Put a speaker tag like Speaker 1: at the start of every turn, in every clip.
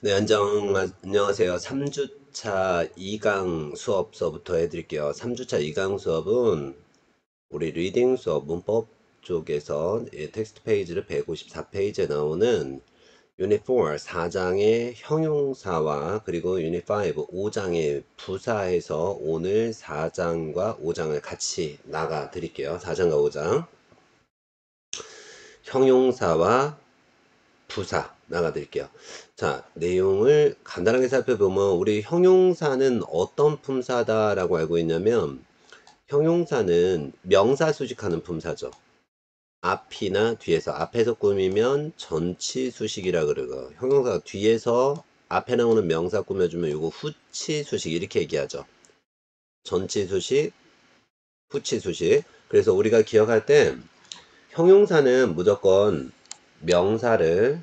Speaker 1: 네, 안녕하세요. 3주차 2강 수업서부터 해드릴게요. 3주차 2강 수업은 우리 리딩 수업 문법 쪽에서 텍스트 페이지를 154페이지에 나오는 유닛 4, 4장의 형용사와 그리고 유닛 5, 5장의 부사에서 오늘 4장과 5장을 같이 나가 드릴게요. 4장과 5장. 형용사와 부사 나가드릴게요. 자, 내용을 간단하게 살펴보면 우리 형용사는 어떤 품사다라고 알고 있냐면 형용사는 명사 수식하는 품사죠. 앞이나 뒤에서 앞에서 꾸미면 전치 수식이라 그러고 형용사가 뒤에서 앞에 나오는 명사 꾸며주면 이거 후치 수식 이렇게 얘기하죠. 전치 수식, 후치 수식. 그래서 우리가 기억할 때 형용사는 무조건 명사를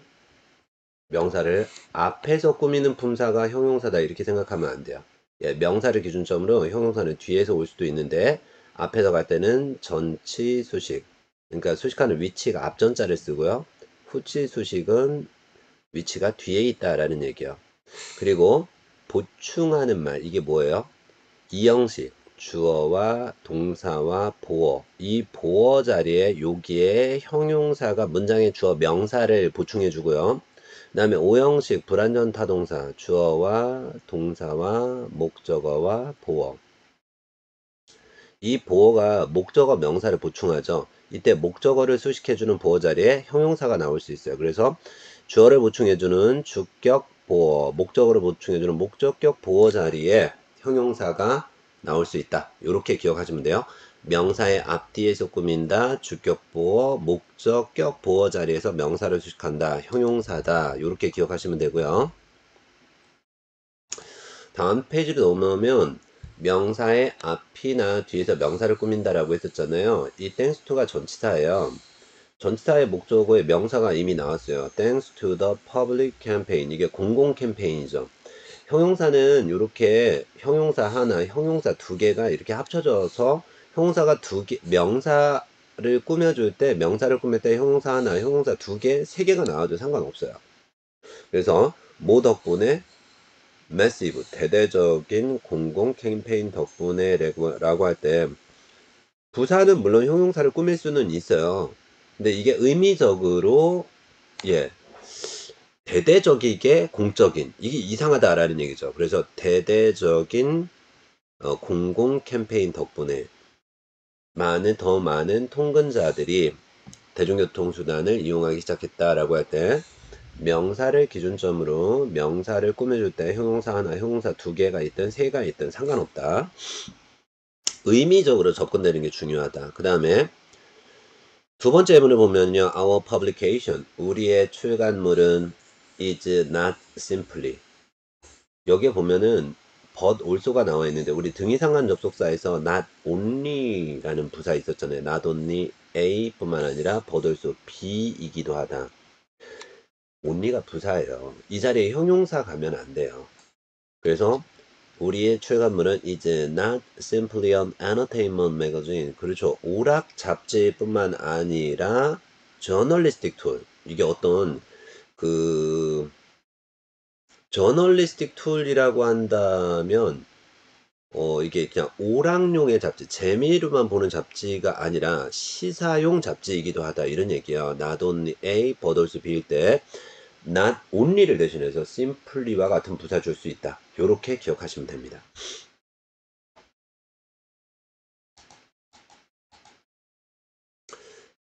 Speaker 1: 앞에서 꾸미는 품사가 형용사다 이렇게 생각하면 안 돼요. 예, 명사를 기준점으로 형용사는 뒤에서 올 수도 있는데 앞에서 갈 때는 전치 수식, 그러니까 수식하는 위치가 앞전자를 쓰고요. 후치 수식은 위치가 뒤에 있다라는 얘기예요. 그리고 보충하는 말, 이게 뭐예요? 이형식, 주어와 동사와 보어, 이 보어 자리에 여기에 형용사가 문장의 주어 명사를 보충해 주고요. 그 다음에 오형식 불완전 타동사, 주어와 동사와 목적어와 보어, 이 보어가 목적어 명사를 보충하죠. 이때 목적어를 수식해주는 보어 자리에 형용사가 나올 수 있어요. 그래서 주어를 보충해주는 주격 보어, 목적어를 보충해주는 목적격 보어 자리에 형용사가 나올 수 있다. 이렇게 기억하시면 돼요. 명사의 앞뒤에서 꾸민다. 주격 보어, 목적격 보어 자리에서 명사를 수식한다. 형용사다. 이렇게 기억하시면 되고요. 다음 페이지로 넘어오면 명사의 앞이나 뒤에서 명사를 꾸민다라고 했었잖아요. 이 thanks to가 전치사예요. 전치사의 목적어에 명사가 이미 나왔어요. Thanks to the public campaign. 이게 공공 캠페인이죠. 형용사는 이렇게 형용사 하나, 형용사 두 개가 이렇게 합쳐져서 형용사가 두 개, 명사를 꾸며줄 때, 명사를 꾸밀 때 형용사 하나, 형용사 두 개, 세 개가 나와도 상관없어요. 그래서 뭐 덕분에 매시브 대대적인 공공 캠페인 덕분에 라고 할 때 부사는 물론 형용사를 꾸밀 수는 있어요. 근데 이게 의미적으로 예 대대적이게 공적인 이게 이상하다라는 얘기죠. 그래서 대대적인 공공 캠페인 덕분에 더 많은 통근자들이 대중교통수단을 이용하기 시작했다라고 할 때 명사를 기준점으로 명사를 꾸며줄 때 형용사 하나, 형용사 두 개가 있든 세 개가 있든 상관없다. 의미적으로 접근되는 게 중요하다. 그 다음에 두 번째 예문을 보면요. Our publication, 우리의 출간물은 is not simply. 여기에 보면은 but also가 나와 있는데 우리 등이상한 접속사에서 not only라는 부사 있었잖아요. not only A 뿐만 아니라 but also B이기도 하다. only가 부사예요. 이 자리에 형용사 가면 안 돼요. 그래서 우리의 출간물은 is not simply an entertainment magazine. 그렇죠. 오락 잡지뿐만 아니라 journalistic tool. 이게 어떤 그 journalistic tool이라고 한다면 이게 그냥 오락용의 잡지, 재미로만 보는 잡지가 아니라 시사용 잡지이기도 하다. 이런 얘기예요. Not only A, but also B일 때 not only를 대신해서 simply와 같은 부사 줄 수 있다. 요렇게 기억하시면 됩니다.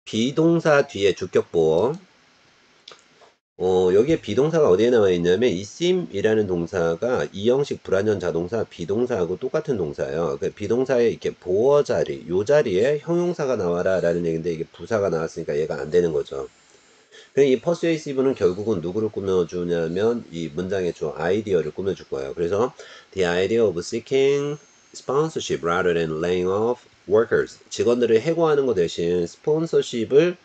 Speaker 1: 비동사 뒤에 주격보어. 여기에 비동사가 어디에 나와 있냐면 이 seem이라는 동사가 이형식 불완전 자동사 비동사하고 똑같은 동사예요. 그 비동사의 이렇게 보어 자리, 요 자리에 형용사가 나와라 라는 얘기인데 이게 부사가 나왔으니까 얘가 안 되는 거죠. 이 persuasive는 결국은 누구를 꾸며주냐면 이 문장의 주 아이디어를 꾸며줄 거예요. 그래서 the idea of seeking sponsorship rather than laying off workers. 직원들을 해고하는 것 대신 스폰서십을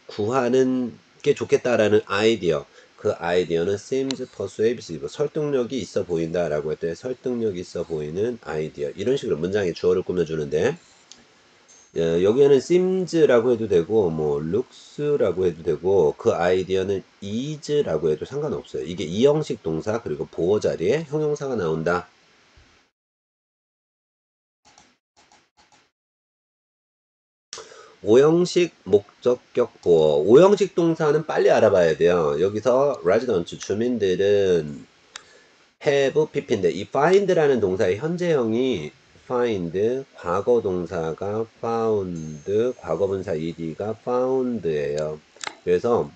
Speaker 1: 구하는 게 좋겠다라는 아이디어. 그 아이디어는 seems persuasive. 설득력이 있어 보인다라고 할 때 설득력 있어 보이는 아이디어. 이런 식으로 문장의 주어를 꾸며주는데 예, 여기에는 sims라고 해도 되고 뭐 looks라고 해도 되고 그 아이디어는 is라고 해도 상관없어요. 이게 이형식 동사 그리고 보어 자리에 형용사가 나온다. 오형식 목적격 보어. 오형식 동사는 빨리 알아봐야 돼요. 여기서 resident 주민들은 have pp인데 이 find라는 동사의 현재형이 find, 과거 동사가 found, 과거분사 ed가 found예요. 그래서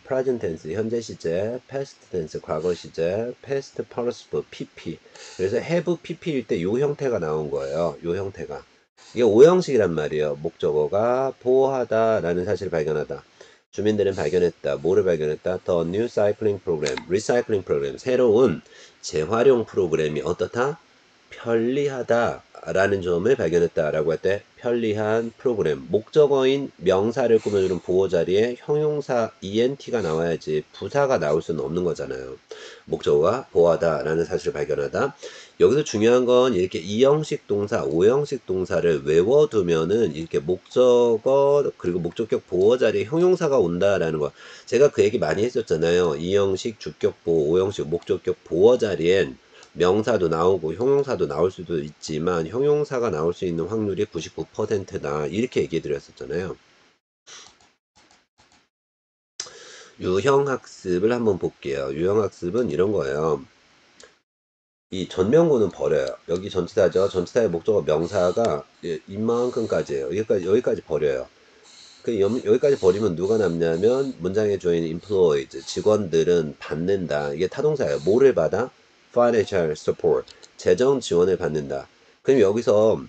Speaker 1: present tense 현재 시제, past tense 과거 시제, past participle pp. 그래서 have pp일 때 요 형태가 나온 거예요. 요 형태가. 이게 오형식이란 말이에요. 목적어가 보호하다라는 사실을 발견하다. 주민들은 발견했다. 뭐를 발견했다? The new cycling program, recycling program, 새로운 재활용 프로그램이 어떻다? 편리하다 라는 점을 발견했다라고 할 때 편리한 프로그램 목적어인 명사를 꾸며주는 보호 자리에 형용사 ENT가 나와야지 부사가 나올 수는 없는 거잖아요. 목적어가 보호하다 라는 사실을 발견하다. 여기서 중요한 건 이렇게 이형식 동사, 오형식 동사를 외워두면은 이렇게 목적어 그리고 목적격 보호 자리에 형용사가 온다라는 거. 제가 그 얘기 많이 했었잖아요. 이형식 주격 보호, 오형식 목적격 보호 자리엔 명사도 나오고 형용사도 나올 수도 있지만 형용사가 나올 수 있는 확률이 99%다. 이렇게 얘기해 드렸었잖아요. 유형학습을 한번 볼게요. 유형학습은 이런 거예요. 이 전명구는 버려요. 여기 전치사죠. 전치사의 목적어 명사가 이만큼까지예요. 여기까지 버려요. 여기까지 버리면 누가 남냐면 문장에 주어있는 employed 직원들은 받는다. 이게 타동사예요. 뭐를 받아? financial support 재정 지원을 받는다. 그럼 여기서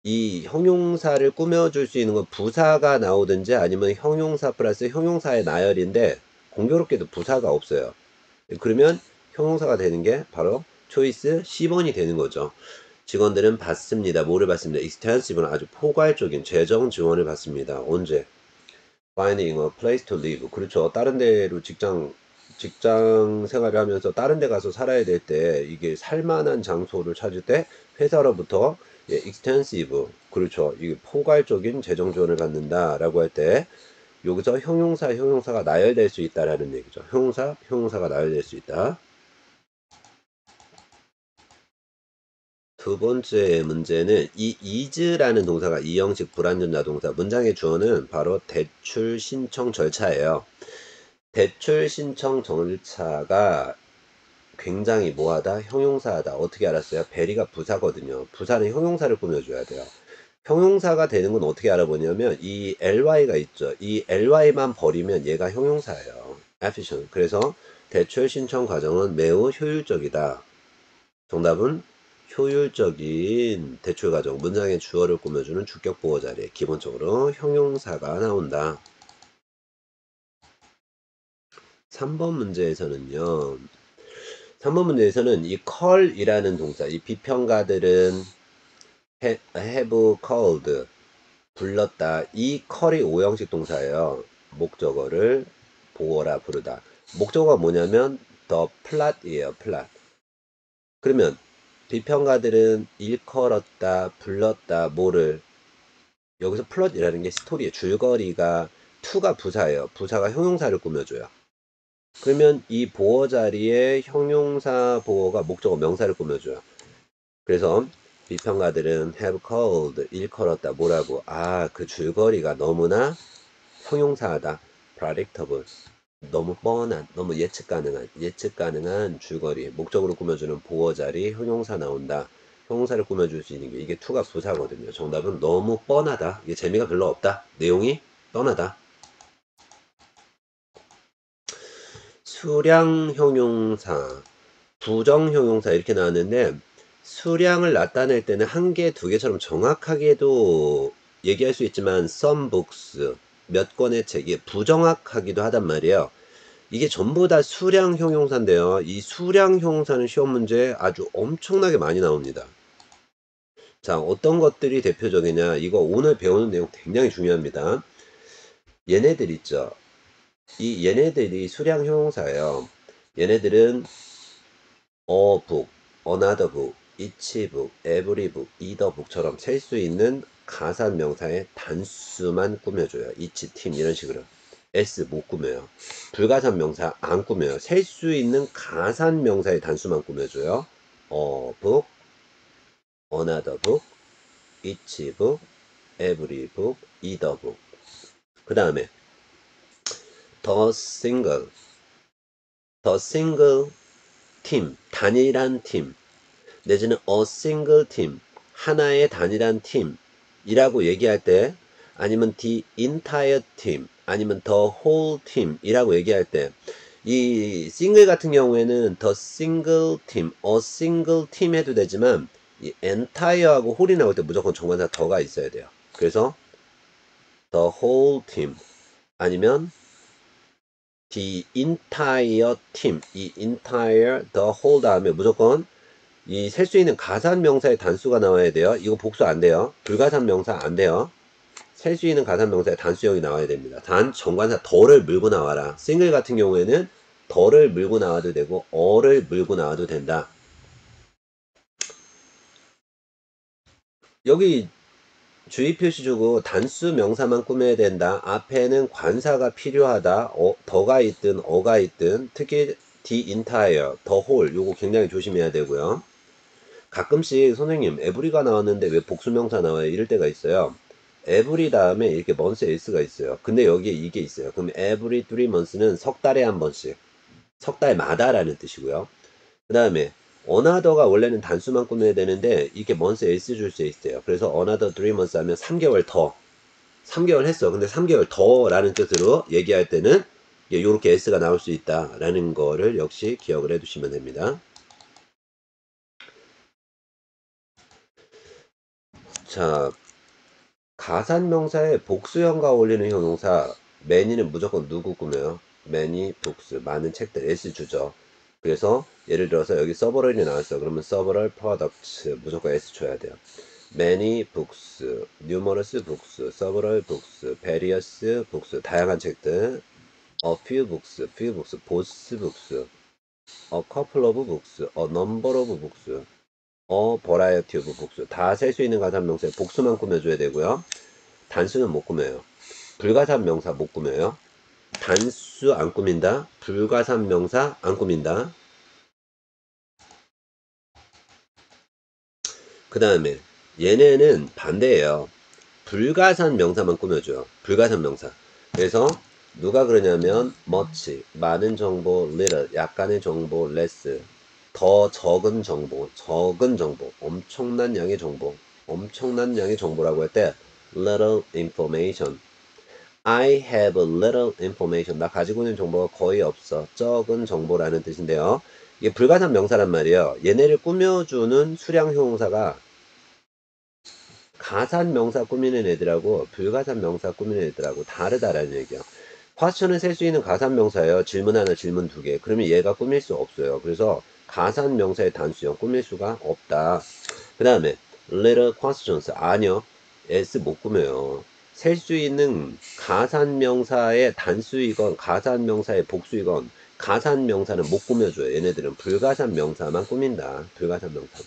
Speaker 1: 이 형용사를 꾸며줄 수 있는 건 부사가 나오든지 아니면 형용사 플러스 형용사의 나열인데 공교롭게도 부사가 없어요. 그러면 형용사가 되는 게 바로 초이스 10번이 되는 거죠. 직원들은 받습니다. 뭐를 받습니다? extensive는 아주 포괄적인 재정 지원을 받습니다. 언제? finding a place to live. 그렇죠. 다른 데로 직장 생활을 하면서 다른 데 가서 살아야 될 때 이게 살만한 장소를 찾을 때 회사로부터 extensive. 그렇죠. 이게 포괄적인 재정 지원을 받는다라고 할 때 여기서 형용사가 나열될 수 있다라는 얘기죠. 형용사가 나열될 수 있다. 두 번째 문제는 이 is라는 동사가 이형식 불완전자 동사 문장의 주어는 바로 대출 신청 절차예요. 대출 신청 절차가 굉장히 뭐하다? 형용사하다. 어떻게 알았어요? 베리가 부사거든요. 부사는 형용사를 꾸며줘야 돼요. 형용사가 되는 건 어떻게 알아보냐면 이 ly가 있죠. 이 ly만 버리면 얘가 형용사예요. efficient. 그래서 대출 신청 과정은 매우 효율적이다. 정답은 효율적인 대출 과정. 문장의 주어를 꾸며주는 주격 보호 자리에 기본적으로 형용사가 나온다. 3번 문제에서는요. 3번 문제에서는 이 call이라는 동사, 이 비평가들은 have called, 불렀다. 이 call이 오형식 동사예요. 목적어를 보어라, 부르다. 목적어가 뭐냐면 the plot이에요, plot. 그러면 비평가들은 일컬었다, 불렀다, 뭐를 여기서 플롯이라는 게 스토리의 줄거리가 to가 부사예요. 부사가 형용사를 꾸며줘요. 그러면 이 보어 자리에 형용사 보어가 목적어 명사를 꾸며줘요. 그래서 비평가들은 have called 일컬었다 뭐라고 그 줄거리가 너무나 형용사하다 predictable 너무 뻔한 너무 예측 가능한 줄거리 목적으로 꾸며주는 보어 자리 형용사 나온다. 형용사를 꾸며줄 수 있는 게 이게 to가 부사거든요. 정답은 너무 뻔하다. 이게 재미가 별로 없다. 내용이 뻔하다. 수량 형용사 부정 형용사 이렇게 나왔는데 수량을 나타낼 때는 한 개, 두 개처럼 정확하게도 얘기할 수 있지만 some books 몇 권의 책이 부정확하기도 하단 말이에요. 이게 전부 다 수량 형용사인데요. 이 수량 형용사는 시험 문제에 아주 엄청나게 많이 나옵니다. 자, 어떤 것들이 대표적이냐? 이거 오늘 배우는 내용 굉장히 중요합니다. 얘네들 있죠. 이 얘네들이 수량 형용사예요. 얘네들은 a book, another book, each book, every book, either book처럼 셀 수 있는 가산 명사의 단수만 꾸며줘요. each, team 이런 식으로. s 못 꾸며요. 불가산 명사 안 꾸며요. 셀 수 있는 가산 명사의 단수만 꾸며줘요. book, another book, each book, every book, either book. 그 다음에 the single team, 단일한 팀, 내지는 a single team, 하나의 단일한 팀이라고 얘기할 때, 아니면 the entire team, 아니면 the whole team이라고 얘기할 때, 이 single 같은 경우에는 the single team, a single team 해도 되지만 이 entire하고 whole이 나올 때 무조건 정관사 더가 있어야 돼요. 그래서 the whole team 아니면 the entire team, 이 entire, the whole 다음에 무조건 이 셀 수 있는 가산 명사의 단수가 나와야 돼요. 이거 복수 안 돼요. 불가산 명사 안 돼요. 셀 수 있는 가산 명사의 단수형이 나와야 됩니다. 단 정관사 더를 물고 나와라. 싱글 같은 경우에는 더를 물고 나와도 되고 어를 물고 나와도 된다. 여기 주의 표시 주고 단수 명사만 꾸며야 된다. 앞에는 관사가 필요하다. 더가 있든 어가 있든 특히 the entire, the whole 요거 굉장히 조심해야 되고요. 가끔씩 선생님 에브리가 나왔는데 왜 복수명사 나와요? 이럴 때가 있어요. 에브리 다음에 이렇게 months s가 있어요. 근데 여기에 이게 있어요. 그럼 every 3months는 석 달에 한 번씩, 석 달마다라는 뜻이고요. 그 다음에 another가 원래는 단수만 꾸며야 되는데 이게 months s 줄 수 있어요. 그래서 another 3months 하면 3개월 더, 3개월 했어. 근데 3개월 더라는 뜻으로 얘기할 때는 이렇게 s가 나올 수 있다라는 거를 역시 기억을 해두시면 됩니다. 자, 가산명사에 복수형과 어울리는 형용사 many는 무조건 누구 꾸며요? many books, 많은 책들, s 주죠. 그래서 예를 들어서 여기 several이 나왔어. 그러면 several products 무조건 s 줘야 돼요. many books, numerous books, several books, various books, 다양한 책들, a few books, both books, a couple of books, a number of books, a variety of books 다 셀 수 있는 가산명사에 복수만 꾸며줘야 되고요. 단수는 못 꾸며요. 불가산 명사 못 꾸며요. 단수 안 꾸민다. 불가산 명사 안 꾸민다. 그 다음에 얘네는 반대예요. 불가산 명사만 꾸며줘요. 불가산 명사. 그래서 누가 그러냐면 much, 많은 정보, little, 약간의 정보, less, 더 적은 정보, 엄청난 양의 정보, 엄청난 양의 정보라고 할 때 little information, I have little information. 나 가지고 있는 정보가 거의 없어. 적은 정보라는 뜻인데요. 이게 불가산 명사란 말이에요. 얘네를 꾸며주는 수량 형용사가 가산 명사 꾸미는 애들하고 불가산 명사 꾸미는 애들하고 다르다라는 얘기야. question은 셀 수 있는 가산 명사예요. 질문 하나, 질문 두 개. 그러면 얘가 꾸밀 수 없어요. 그래서 가산 명사의 단수형 꾸밀 수가 없다. 그 다음에 little questions 아니요. s 못 꾸며요. 셀 수 있는 가산 명사의 단수이건 가산 명사의 복수이건 가산 명사는 못 꾸며줘요. 얘네들은 불가산 명사만 꾸민다. 불가산 명사.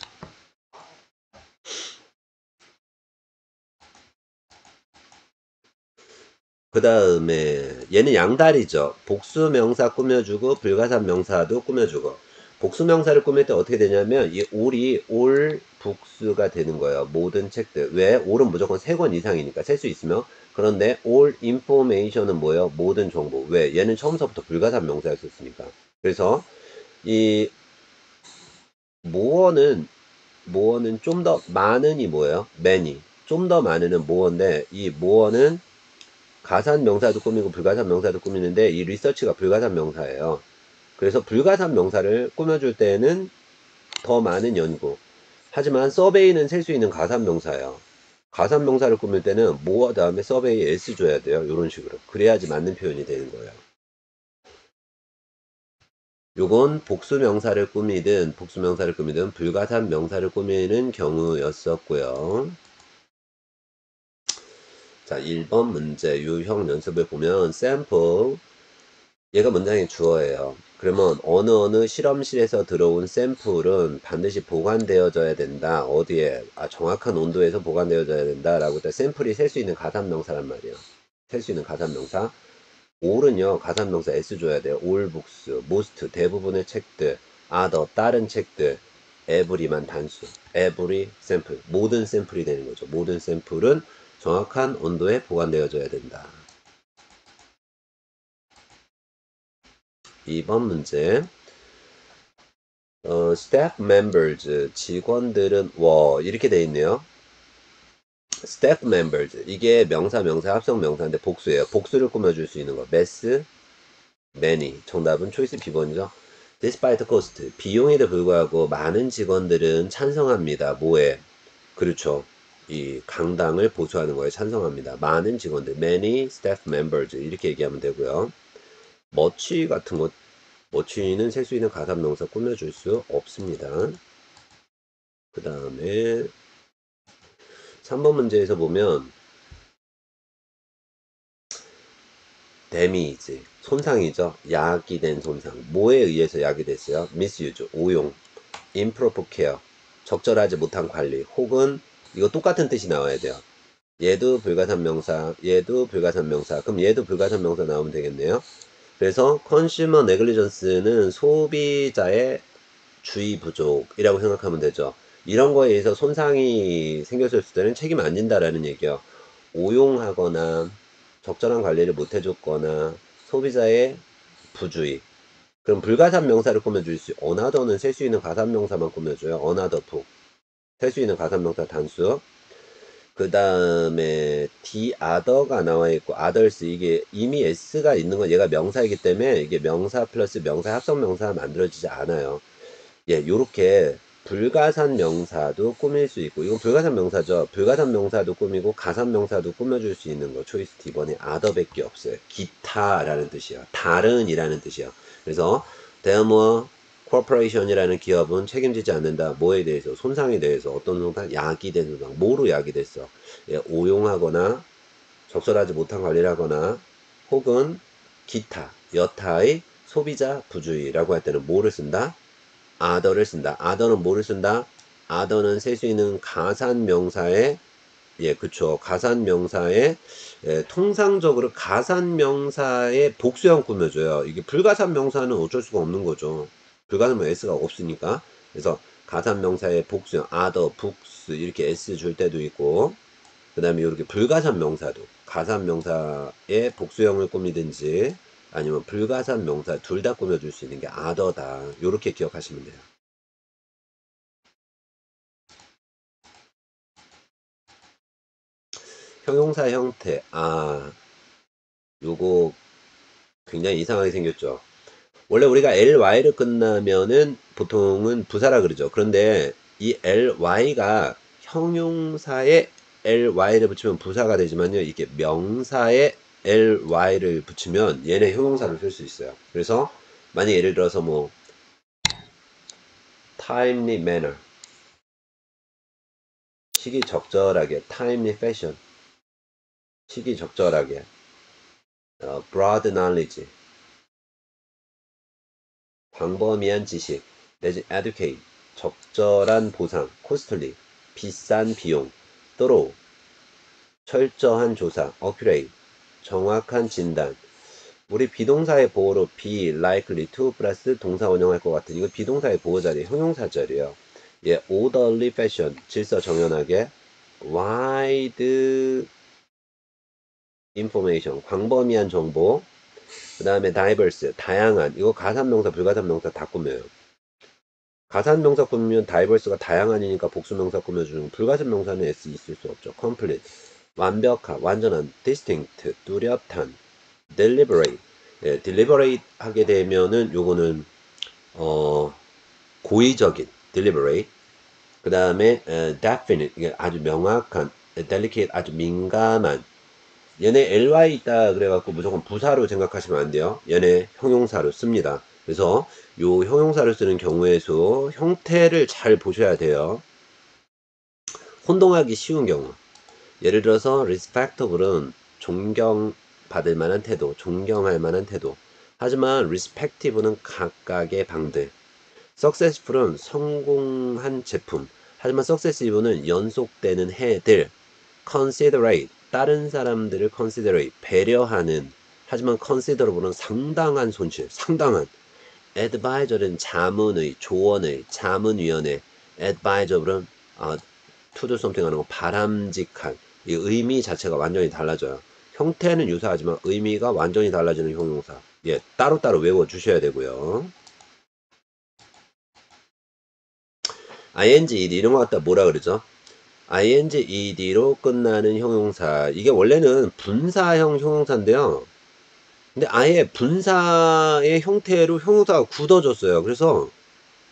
Speaker 1: 그 다음에 얘는 양다리죠. 복수 명사 꾸며주고 불가산 명사도 꾸며주고. 복수 명사를 꾸밀 때 어떻게 되냐면 이 all이 all books가 되는 거예요. 모든 책들. 왜? all은 무조건 3권 이상이니까 셀 수 있으면. 그런데 all information은 뭐예요? 모든 정보. 왜? 얘는 처음서부터 불가산 명사였었으니까. 그래서 이 모어는 좀 더 많은이 뭐예요? many. 좀 더 많은은 모어인데 이 모어는 가산 명사도 꾸미고 불가산 명사도 꾸미는데 이 리서치가 불가산 명사예요. 그래서 불가산 명사를 꾸며줄 때는 더 많은 연구. 하지만 서베이는 셀 수 있는 가산 명사예요. 가산 명사를 꾸밀 때는 모어 다음에 서베이 s 줘야 돼요. 이런 식으로. 그래야지 맞는 표현이 되는 거예요. 요건 복수 명사를 꾸미든 불가산 명사를 꾸미는 경우였었고요. 자, 1번 문제 유형 연습을 보면 샘플 얘가 문장의 주어예요. 그러면 어느 실험실에서 들어온 샘플은 반드시 보관되어져야 된다. 어디에? 정확한 온도에서 보관되어져야 된다. 라고 때 샘플이 셀 수 있는 가산명사란 말이에요. 셀 수 있는 가산명사. all은요, 가산명사 s 줘야 돼요. all books, most, 대부분의 책들, other, 다른 책들, every만 단수, every sample, 모든 샘플이 되는 거죠. 모든 샘플은 정확한 온도에 보관되어져야 된다. 2번 문제. staff members, 직원들은 이렇게 돼 있네요. staff members, 이게 명사, 합성 명사인데 복수예요. 복수를 꾸며줄 수 있는 거. mass, many. 정답은 초이스 B번이죠. despite cost, 비용에도 불구하고 많은 직원들은 찬성합니다. 뭐에? 그렇죠. 이 강당을 보수하는 거에 찬성합니다. 많은 직원들, many staff members 이렇게 얘기하면 되고요. much 같은 것, much는 셀 수 있는 가산명사 꾸며줄 수 없습니다. 그 다음에 3번 문제에서 보면 damage, 손상이죠. 야기된 손상. 뭐에 의해서 야기됐어요? misuse, 오용, improper care, 적절하지 못한 관리, 혹은 이거 똑같은 뜻이 나와야 돼요. 얘도 불가산명사, 얘도 불가산명사. 그럼 얘도 불가산명사 나오면 되겠네요. 그래서 consumer negligence는 소비자의 주의 부족이라고 생각하면 되죠. 이런 거에 의해서 손상이 생겼을 때는 책임 안 진다라는 얘기요. 오용하거나 적절한 관리를 못 해줬거나 소비자의 부주의. 그럼 불가산 명사를 꾸며줄 수, another는 셀 수 있는 가산 명사만 꾸며줘요. another 부. 셀 수 있는 가산 명사 단수. 그 다음에 the other가 나와 있고 others, 이게 이미 s가 있는 건 얘가 명사이기 때문에 이게 명사 플러스 명사 합성 명사 만들어지지 않아요. 예, 요렇게 불가산 명사도 꾸밀 수 있고, 이건 불가산 명사죠. 불가산 명사도 꾸미고 가산 명사도 꾸며줄 수 있는 거 초이스 D번에 other밖에 없어요. 기타라는 뜻이요. 다른이라는 뜻이요. 그래서 대어머 코퍼레이션이라는 기업은 책임지지 않는다. 뭐에 대해서? 손상에 대해서. 어떤 손상? 야기된 손상. 뭐로 야기됐어? 예, 오용하거나 적절하지 못한 관리를 하거나 혹은 기타, 여타의 소비자 부주의라고 할 때는 뭐를 쓴다? other를 쓴다. other는 뭐를 쓴다? other는 셀 수 있는 가산 명사의, 예, 그쵸. 가산 명사의, 예, 통상적으로 가산 명사의 복수형 꾸며줘요. 이게 불가산 명사는 어쩔 수가 없는 거죠. 불가산 명사 s가 없으니까. 그래서 가산 명사의 복수형 other, books 이렇게 s 줄 때도 있고, 그 다음에 이렇게 불가산 명사도 가산 명사의 복수형을 꾸미든지 아니면 불가산 명사 둘 다 꾸며줄 수 있는 게 other다. 이렇게 기억하시면 돼요. 형용사 형태. 요거 굉장히 이상하게 생겼죠. 원래 우리가 ly를 끝나면은 보통은 부사라 그러죠. 그런데 이 ly가 형용사에 ly를 붙이면 부사가 되지만요. 이게 명사에 ly를 붙이면 얘네 형용사를 쓸 수 있어요. 그래서 만약 예를 들어서 뭐 timely manner, 시기 적절하게, timely fashion, 시기 적절하게, broad knowledge, 광범위한 지식, 내지 educate, 적절한 보상, costly, 비싼 비용, thorough, 철저한 조사, accurate, 정확한 진단. 우리 비동사의 보호로 be likely to 플러스 동사 원형할 것 같은 이거 비동사의 보호 자리, 형용사 자리예요. 예, orderly fashion, 질서 정연하게, wide information, 광범위한 정보, 그 다음에 diverse, 다양한, 이거 가산명사, 불가산명사 다 꾸며요. 가산명사 꾸미면 diverse가 다양한이니까 복수명사 꾸며주는 불가산명사는 s 있을 수 없죠. complete, 완벽한, 완전한, distinct, 뚜렷한, deliberate, 예, deliberate 하게 되면은 요거는 고의적인 deliberate, 그 다음에 definite, 이게 아주 명확한, delicate, 아주 민감한. 얘네 ly 있다 그래갖고 무조건 부사로 생각하시면 안 돼요. 얘네 형용사로 씁니다. 그래서 요 형용사를 쓰는 경우에서 형태를 잘 보셔야 돼요. 혼동하기 쉬운 경우. 예를 들어서 respectable은 존경받을 만한 태도, 존경할 만한 태도. 하지만 respective는 각각의 방들. successful은 성공한 제품. 하지만 successive는 연속되는 해들. considerate 다른 사람들을 considerate 배려하는. 하지만 considerable은 상당한 손실. 상당한. advisor은 자문의, 조언의, 자문위원회. advisor은 to do something 하는 거 바람직한. 이 의미 자체가 완전히 달라져요. 형태는 유사하지만 의미가 완전히 달라지는 형용사. 예, 따로따로 외워주셔야 되고요. ing, ed 이런 거 갖다 뭐라 그러죠? ing, ed로 끝나는 형용사. 이게 원래는 분사형 형용사인데요. 근데 아예 분사의 형태로 형용사가 굳어졌어요. 그래서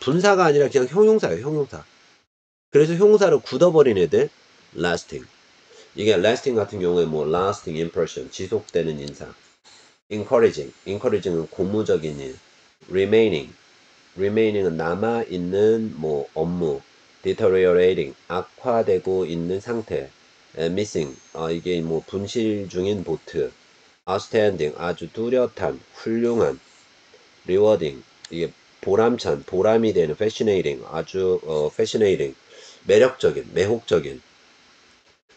Speaker 1: 분사가 아니라 그냥 형용사예요, 형용사. 그래서 형용사를 굳어버린 애들, lasting. 이게 lasting 같은 경우에 뭐 lasting impression, 지속되는 인상. encouraging은 고무적인 일. remaining은 남아있는 뭐 업무. deteriorating, 악화되고 있는 상태. missing, 이게 뭐 분실 중인 보트. outstanding, 아주 뚜렷한, 훌륭한. rewarding, 이게 보람찬, 보람이 되는. fascinating, 아주 fascinating, 매력적인, 매혹적인.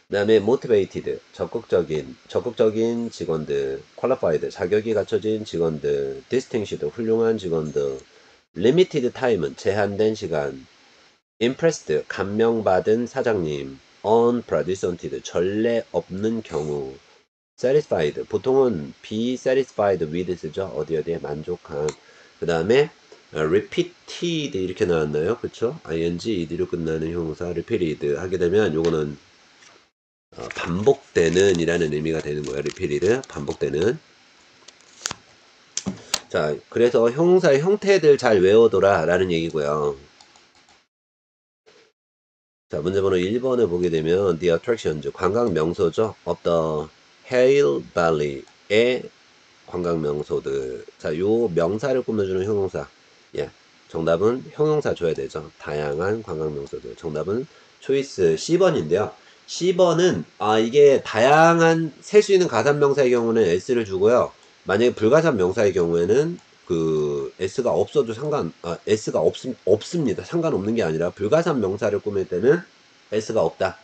Speaker 1: 그 다음에 motivated, 적극적인 직원들. qualified, 자격이 갖춰진 직원들. distinguished, 훌륭한 직원들. limited time은 제한된 시간. impressed, 감명받은 사장님. unprecedented, 전례 없는 경우. satisfied, 보통은 be satisfied with 쓰죠. 어디에 만족한. 그 다음에 repeated 이렇게 나왔나요? 그쵸? ing, ed로 끝나는 형용사 repeated 하게 되면 요거는 반복되는 이라는 의미가 되는 거예요. repeated, 반복되는. 자, 그래서 형용사의 형태들 잘 외워둬라 라는 얘기고요. 자, 문제 번호 1번을 보게 되면 the attractions, 관광 명소죠. of the Hale Valley의 관광 명소들. 자, 요 명사를 꾸며주는 형용사. 예. 정답은 형용사 줘야 되죠. 다양한 관광 명소들. 정답은 초이스 C번인데요. C번은 이게 다양한 셀 수 있는 가산 명사의 경우는 S를 주고요. 만약에 불가산 명사의 경우에는 그 S가 없어도 S가 없습니다. 상관없는 게 아니라 불가산 명사를 꾸밀 때는 S가 없다.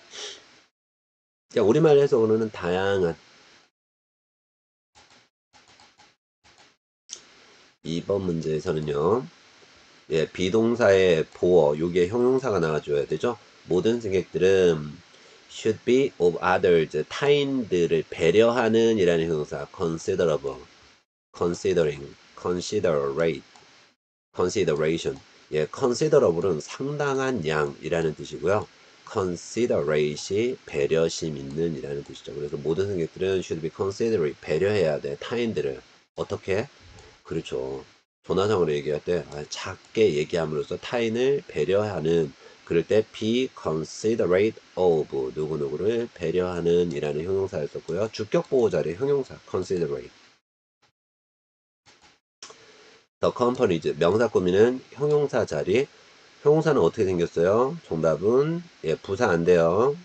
Speaker 1: 그러니까 우리말 해석으로는 다양한. 2번 문제에서는요. 예, 비동사의 보어, 요게 형용사가 나와줘야 되죠. 모든 승객들은 should be of others, 타인들을 배려하는 이라는 형용사 considerable, considering, considerate, consideration. 예, considerable은 상당한 양이라는 뜻이고요. considerate이 배려심 있는 이라는 뜻이죠. 그래서 모든 승객들은 should be considerate, 배려해야 돼. 타인들을. 어떻게? 그렇죠. 전화상으로 얘기할 때 작게 얘기함으로써 타인을 배려하는, 그럴 때 be considerate of 누구누구를 배려하는 이라는 형용사였었고요. 주격 보호자리 형용사 considerate. the companies 명사 꾸미는 형용사 자리. 형용사는 어떻게 생겼어요? 정답은 예, 부사 안 돼요.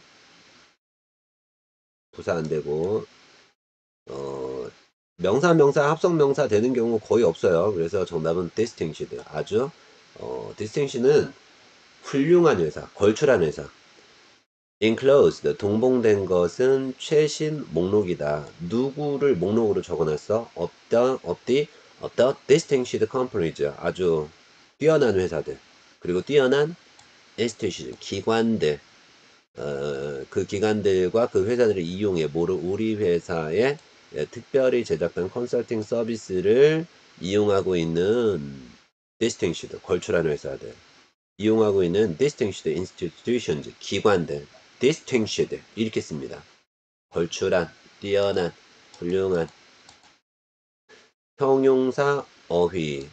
Speaker 1: 부사 안 되고 명사 합성명사 되는 경우 거의 없어요. 그래서 정답은 distinguished. 아주 distinction은 훌륭한 회사, 걸출한 회사. enclosed 동봉된 것은 최신 목록이다. 누구를 목록으로 적어놨어? of the distinguished companies. 아주 뛰어난 회사들. 그리고 뛰어난 institution, 기관들. 그 기관들과 그 회사들을 이용해 우리 회사의 특별히 제작된 컨설팅 서비스를 이용하고 있는 distinguished, 걸출한 회사들. 이용하고 있는 distinguished institutions, 기관들. distinguished 이렇게 씁니다. 걸출한, 뛰어난, 훌륭한. 형용사 어휘.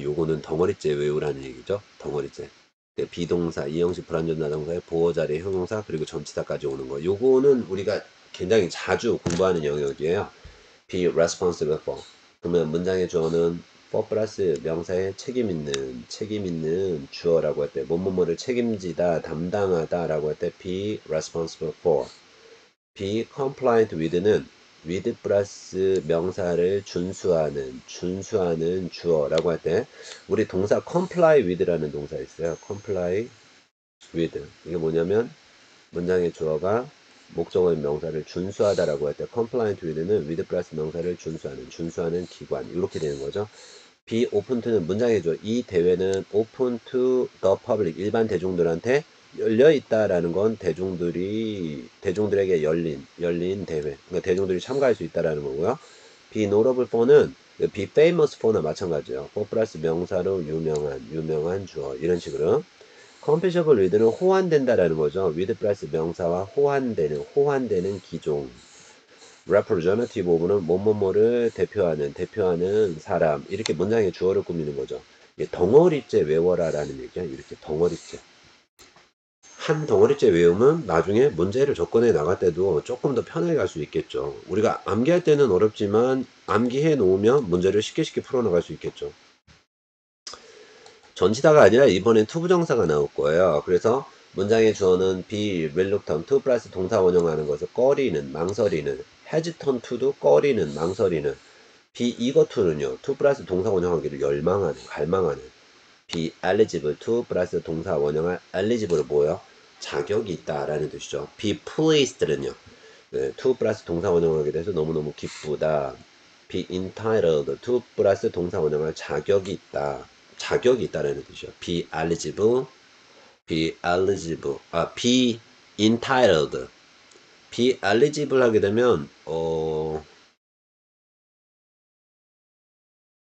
Speaker 1: 요거는 덩어리째 외우라는 얘기죠. 덩어리째. 비동사, 이형식 불완전자동사의 보호자리 형용사, 그리고 전치사까지 오는 거. 요거는 우리가 굉장히 자주 공부하는 영역이에요. be responsible for. 그러면 문장의 주어는 for 플러스 명사의 책임 있는 주어라고 할 때, 뭐뭐뭐를 책임지다, 담당하다 라고 할 때 be responsible for. be compliant with는 with 플러스 명사를 준수하는 주어라고 할 때 우리 동사 comply with라는 동사 있어요. comply with. 이게 뭐냐면 문장의 주어가 목적어인 명사를 준수하다라고 할 때 compliant with는 with 플러스 명사를 준수하는 기관 이렇게 되는 거죠. be open to는 문장의 주어 이 대회는 open to the public 일반 대중들한테 열려 있다라는 건 대중들에게 열린 대회 그러니까 대중들이 참가할 수 있다라는 거고요. be notable for는 be famous for나 마찬가지예요. for 플러스 명사로 유명한 주어 이런 식으로 compatible with는 호환된다라는 거죠. with 플러스 명사와 호환되는 기종. representative of는 뭐뭐뭐를 대표하는 사람 이렇게 문장의 주어를 꾸미는 거죠. 덩어리째 외워라라는 얘기야. 이렇게 덩어리째. 한 덩어리째 외우면 나중에 문제를 접근해 나갈 때도 조금 더 편하게 갈 수 있겠죠. 우리가 암기할 때는 어렵지만 암기해 놓으면 문제를 쉽게 풀어나갈 수 있겠죠. 전치사가 아니라 이번엔 투부정사가 나올 거예요. 그래서 문장의 주어는 be reluctant to 플러스 동사 원형하는 것을 망설이는 hesitant to도 망설이는 be eager to는요. to 플러스 동사 원형하기를 갈망하는 be eligible to 플러스 동사 원형할 eligible은 뭐예요? 자격이 있다라는 뜻이죠. be pleased는요. to 플러스 동사 원형하게 돼서 너무너무 기쁘다. be entitled to 플러스 동사 원형할 자격이 있다라는 뜻이요. be eligible, be entitled. be eligible 하게 되면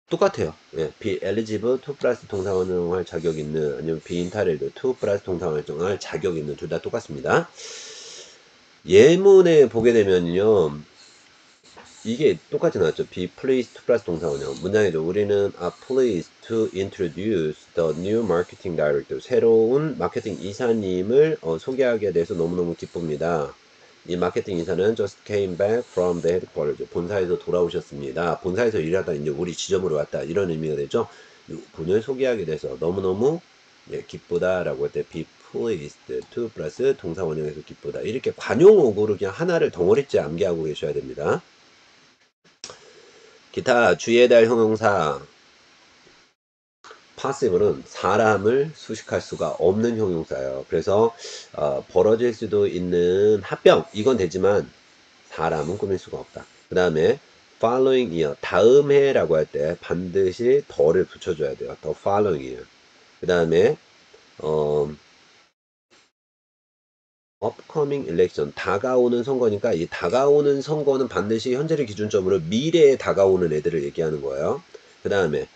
Speaker 1: 똑같아요. 예, be eligible to 플러스 동사 원형할 자격 있는 아니면 be entitled to 플러스 동사 원형할 자격 있는 둘 다 똑같습니다. 예문에 보게 되면요. 이게 똑같이 나왔죠. be pleased to 플러스 동사 원형. 문장이죠. 우리는 are pleased to introduce the new marketing director. 새로운 마케팅 이사님을 소개하게 돼서 너무너무 기쁩니다. 이 마케팅 이사는 just came back from the headquarters. 본사에서 돌아오셨습니다. 본사에서 일하다 이제 우리 지점으로 왔다. 이런 의미가 되죠. 분을 소개하게 돼서 너무너무 기쁘다라고 할 때 be pleased to 플러스 동사 원형에서 기쁘다. 이렇게 관용어구를 그냥 하나를 덩어리째 암기하고 계셔야 됩니다. 기타 주의해야 될 형용사 passive는 사람을 수식할 수가 없는 형용사예요. 그래서 벌어질 수도 있는 합병 이건 되지만 사람은 꾸밀 수가 없다. 그 다음에 following year 다음 해라고 할 때 반드시 더를 붙여줘야 돼요. the following year. 그 다음에 upcoming election 다가오는 선거니까 이 다가오는 선거는 반드시 현재를 기준점으로 미래에 다가오는 애들을 얘기하는 거예요. 그 다음에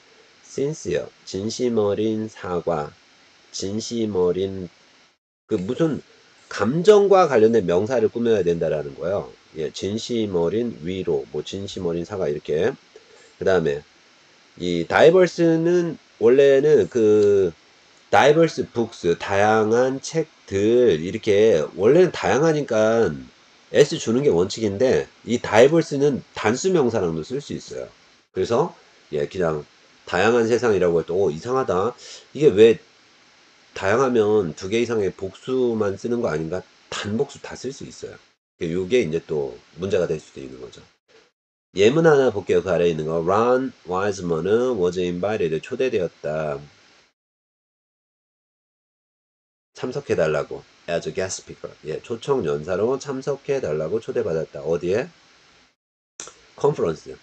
Speaker 1: sincere 진심 어린 사과 진심 어린 그 무슨 감정과 관련된 명사를 꾸며야 된다라는 거예요. 예, 진심 어린 위로 뭐 진심 어린 사과 이렇게 그 다음에 이 diverse는 원래는 그 diverse books 다양한 책들 이렇게 원래는 다양하니까 s 주는 게 원칙인데 이 diverse는 단수 명사랑도 쓸 수 있어요. 그래서 예 그냥 다양한 세상이라고 해도 이상하다. 이게 왜 다양하면 두 개 이상의 복수만 쓰는 거 아닌가? 단복수 다 쓸 수 있어요. 이게 이제 또 문제가 될 수도 있는 거죠. 예문 하나 볼게요. 그 아래에 있는 거. Ron Wiseman은 was invited 초대되었다. 참석해달라고 as a guest speaker. 예, 초청 연사로 참석해달라고 초대받았다. 어디에? 컨퍼런스.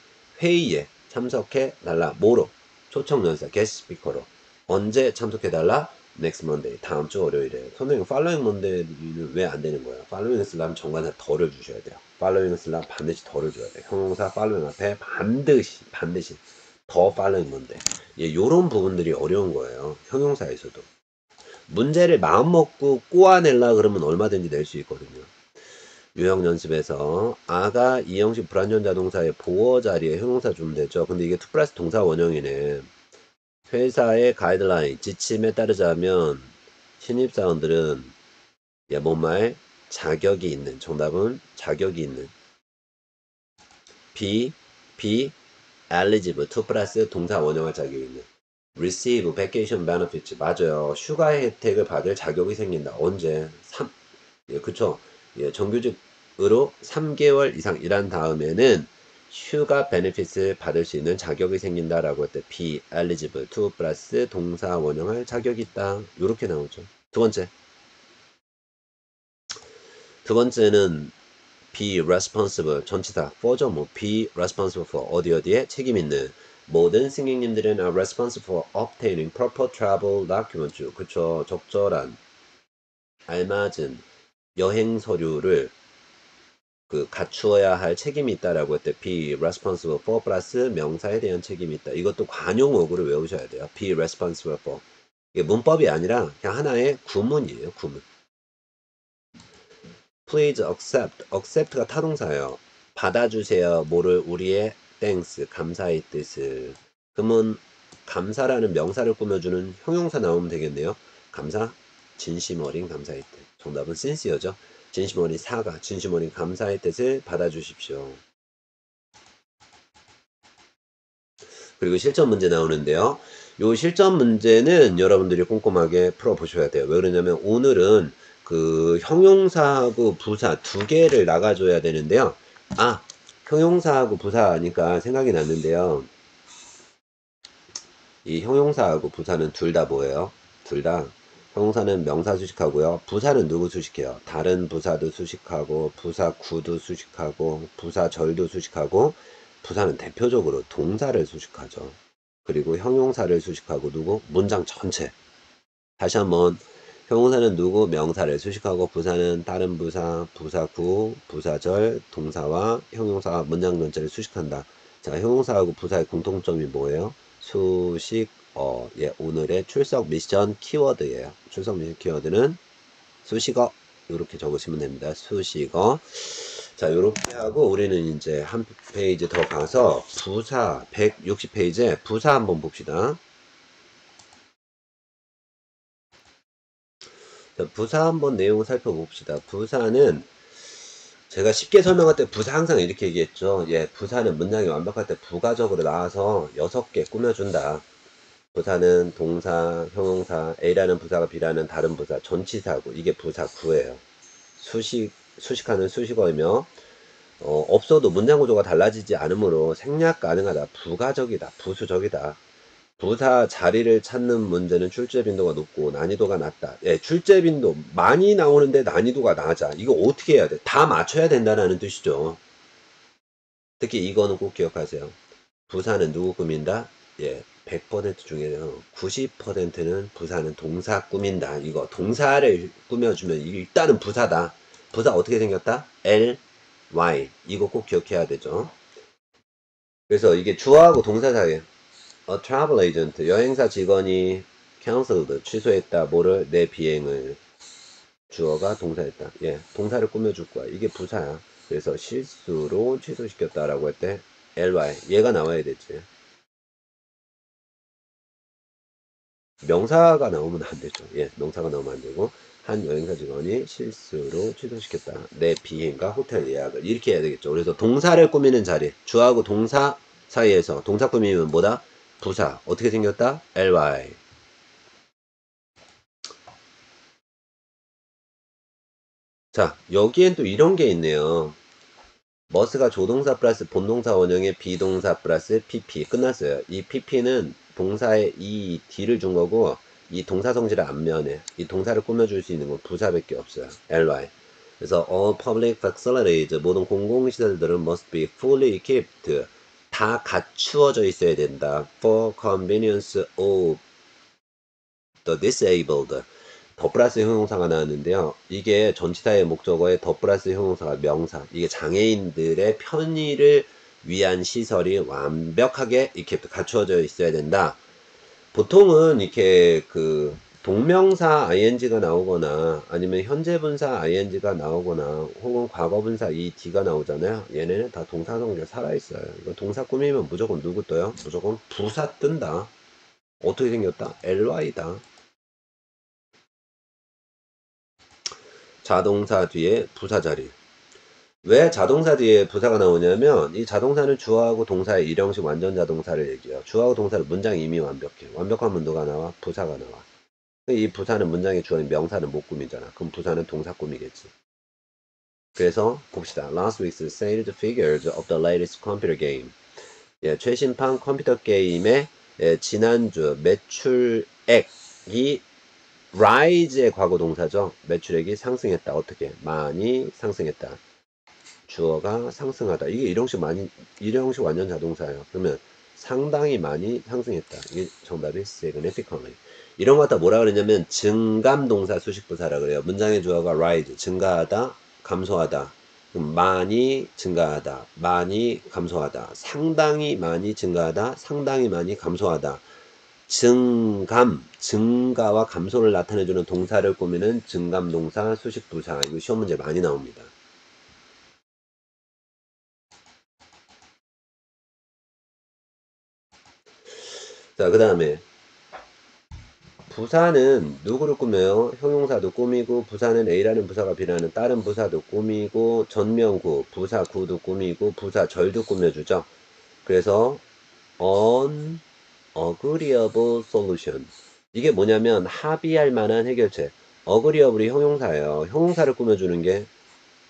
Speaker 1: 회의에 참석해달라. 뭐로? 초청 연사 guest speaker로. 언제 참석해달라? next Monday. 다음 주 월요일에. 선생님, following Monday는 왜 안 되는 거야? following을 쓰려면 정관사 덜을 주셔야 돼요. following을 쓰려면 반드시 덜을 줘야 돼요. 형용사 following 앞에 반드시 더 following Monday. 예, 요런 부분들이 어려운 거예요. 형용사에서도. 문제를 마음먹고 꼬아낼라 그러면 얼마든지 낼 수 있거든요. 유형 연습에서 아가 이형식 불완전자동사의 보어 자리에 형용사 주면 되죠. 근데 이게 투 플러스 동사 원형이네. 회사의 가이드라인, 지침에 따르자면 신입사원들은 뭔말 자격이 있는 정답은 자격이 있는 be eligible 투 플러스 동사 원형할 자격이 있는 receive vacation benefits 맞아요. 휴가 혜택을 받을 자격이 생긴다. 언제? 예, 그쵸. 예, 정규직 으로 3개월 이상 일한 다음에는 휴가 베네핏을 받을 수 있는 자격이 생긴다라고 할 때 be eligible to 플러스 동사 원형할 자격이 있다. 요렇게 나오죠. 두 번째는 be responsible 전치사 for죠. 뭐 be responsible for 어디에 책임 있는 모든 승객님들은 are responsible for obtaining proper travel document. 그쵸. 적절한 알맞은 여행 서류를 갖추어야 할 책임이 있다라고 할 때 be responsible for 플러스 명사에 대한 책임이 있다. 이것도 관용어구를 외우셔야 돼요. be responsible for. 이게 문법이 아니라 그냥 하나의 구문이에요. 구문. Please accept. accept가 타동사예요. 받아주세요. 뭐를 우리의 thanks 감사의 뜻을. 그러면 감사라는 명사를 꾸며주는 형용사 나오면 되겠네요. 감사 진심 어린 감사의 뜻. 정답은 sincere죠. 진심 어린 사과, 진심 어린 감사의 뜻을 받아주십시오. 그리고 실전 문제 나오는데요. 요 실전 문제는 여러분들이 꼼꼼하게 풀어보셔야 돼요. 왜 그러냐면 오늘은 형용사하고 부사 두 개를 나가줘야 되는데요. 형용사하고 부사니까 생각이 났는데요. 이 형용사하고 부사는 둘 다 뭐예요? 둘 다 형용사는 명사 수식하고요. 부사는 누구 수식해요? 다른 부사도 수식하고 부사구도 수식하고 부사절도 수식하고 부사는 대표적으로 동사를 수식하죠. 그리고 형용사를 수식하고 누구? 문장 전체. 다시 한번 형용사는 누구? 명사를 수식하고 부사는 다른 부사, 부사구, 부사절, 동사와 형용사와 문장 전체를 수식한다. 자, 형용사하고 부사의 공통점이 뭐예요? 수식어. 예, 오늘의 출석 미션 키워드예요. 출석 미션 키워드는 수식어. 이렇게 적으시면 됩니다. 수식어. 자, 이렇게 하고 우리는 이제 한 페이지 더 가서 부사 160페이지에 부사 한번 봅시다. 자, 부사 한번 내용을 살펴봅시다. 부사는 제가 쉽게 설명할 때 부사 항상 이렇게 얘기했죠. 예, 부사는 문장이 완벽할 때 부가적으로 나와서 6개 꾸며준다. 부사는 동사, 형용사, A라는 부사가 B라는 다른 부사, 전치사고 이게 부사구예요. 수식하는 수식어이며 없어도 문장 구조가 달라지지 않으므로 생략 가능하다. 부가적이다. 부수적이다. 부사 자리를 찾는 문제는 출제 빈도가 높고 난이도가 낮다. 예, 출제 빈도 많이 나오는데 난이도가 낮아. 이거 어떻게 해야 돼? 다 맞춰야 된다는 뜻이죠. 특히 이거는 꼭 기억하세요. 부사는 누구 꾸민다? 예, 100% 중에요. 90%는 부사는 동사 꾸민다. 이거 동사를 꾸며주면 일단은 부사다. 부사 어떻게 생겼다? L, Y. 이거 꼭 기억해야 되죠. 그래서 이게 주어하고 동사 사이에 A travel agent, 여행사 직원이 canceled, 취소했다. 뭐를? 내 비행을. 주어가 동사했다. 예, 동사를 꾸며줄 거야. 이게 부사야. 그래서 실수로 취소시켰다라고 할 때 ly, 얘가 나와야 되지. 명사가 나오면 안 되죠. 예, 명사가 나오면 안 되고 한 여행사 직원이 실수로 취소시켰다. 내 비행과 호텔 예약을 이렇게 해야 되겠죠. 그래서 동사를 꾸미는 자리, 주어하고 동사 사이에서 동사 꾸미면 뭐다? 부사. 어떻게 생겼다? ly. 자, 여기엔 또 이런 게 있네요. 머스가 조동사 플러스 본동사 원형의 비동사 플러스 pp 끝났어요. 이 pp는 동사에 이 d를 준 거고 이 동사 성질을 안 면해. 이 동사를 꾸며줄 수 있는 건 부사밖에 없어요. ly. 그래서 all public facilities 모든 공공시설들은 must be fully equipped 다 갖추어져 있어야 된다. for convenience of the disabled 더 플러스 형용사가 나왔는데요. 이게 전치사의 목적어에 더 플러스 형용사가 명사. 이게 장애인들의 편의를 위한 시설이 완벽하게 이렇게 갖추어져 있어야 된다. 보통은 이렇게 동명사 ing가 나오거나 아니면 현재 분사 ing가 나오거나 혹은 과거 분사 ed가 나오잖아요. 얘네는 다 동사 성질 살아있어요. 이거 동사 꾸미면 무조건 누구 떠요? 무조건 부사 뜬다. 어떻게 생겼다? ly다. 자동사 뒤에 부사 자리. 왜 자동사 뒤에 부사가 나오냐면 이 자동사는 주어하고 동사의 일형식 완전 자동사를 얘기해요. 주어하고 동사를 문장이 이미 완벽해. 완벽하면 누가 나와? 부사가 나와. 이 부사는 문장의 주어인 명사는 못 꾸미잖아. 그럼 부사는 동사 꾸미겠지. 그래서 봅시다. Last week's sales figures of the latest computer game. 예, 최신판 컴퓨터 게임의 지난주 매출액이 rise의 과거 동사죠. 매출액이 상승했다. 어떻게? 많이 상승했다. 주어가 상승하다. 이게 일형식 완전 자동사예요. 그러면 상당히 많이 상승했다. 이게 정답이 significantly. 이런 거 갖다 뭐라 그러냐면 증감 동사 수식부사라 그래요. 문장의 주어가 rise, 증가하다, 감소하다. 많이 증가하다, 많이 감소하다, 상당히 많이 증가하다, 상당히 많이 감소하다. 증가와 감소를 나타내주는 동사를 꾸미는 증감동사, 수식부사. 이거 시험 문제 많이 나옵니다. 자, 그 다음에 부사는 누구를 꾸며요? 형용사도 꾸미고, 부사는 A라는 부사가 B라는 다른 부사도 꾸미고, 전명구, 부사구도 꾸미고, 부사절도 꾸며주죠. 그래서 agreeable solution. 이게 뭐냐면 합의할 만한 해결책. agreeable이 형용사예요. 형용사를 꾸며주는 게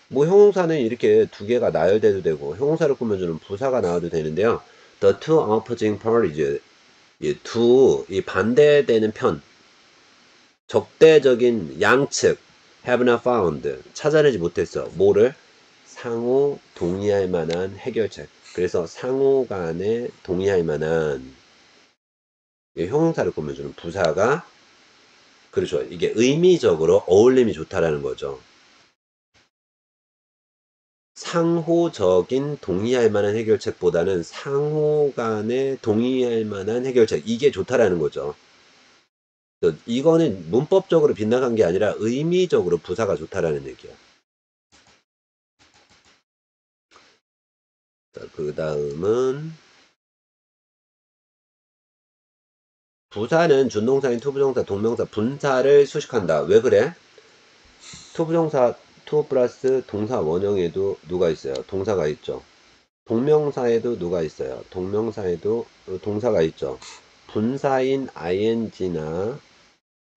Speaker 1: 뭐 형용사는 이렇게 두 개가 나열돼도 되고 형용사를 꾸며주는 부사가 나와도 되는데요. The two opposing parties. 이 반대되는 편, 적대적인 양측 have not found. 찾아내지 못했어. 뭐를? 상호 동의할 만한 해결책. 그래서 상호 간에 동의할 만한 형용사를 꾸며주는 부사가 그렇죠. 이게 의미적으로 어울림이 좋다라는 거죠. 상호적인 동의할 만한 해결책보다는 상호 간에 동의할 만한 해결책. 이게 좋다라는 거죠. 이거는 문법적으로 빗나간 게 아니라 의미적으로 부사가 좋다라는 얘기야. 그 다음은 부사는 준동사인 투부정사, 동명사, 분사를 수식한다. 왜 그래? 투부정사, 투 플러스 동사 원형에도 누가 있어요? 동사가 있죠. 동명사에도 누가 있어요? 동명사에도 동사가 있죠. 분사인 ing나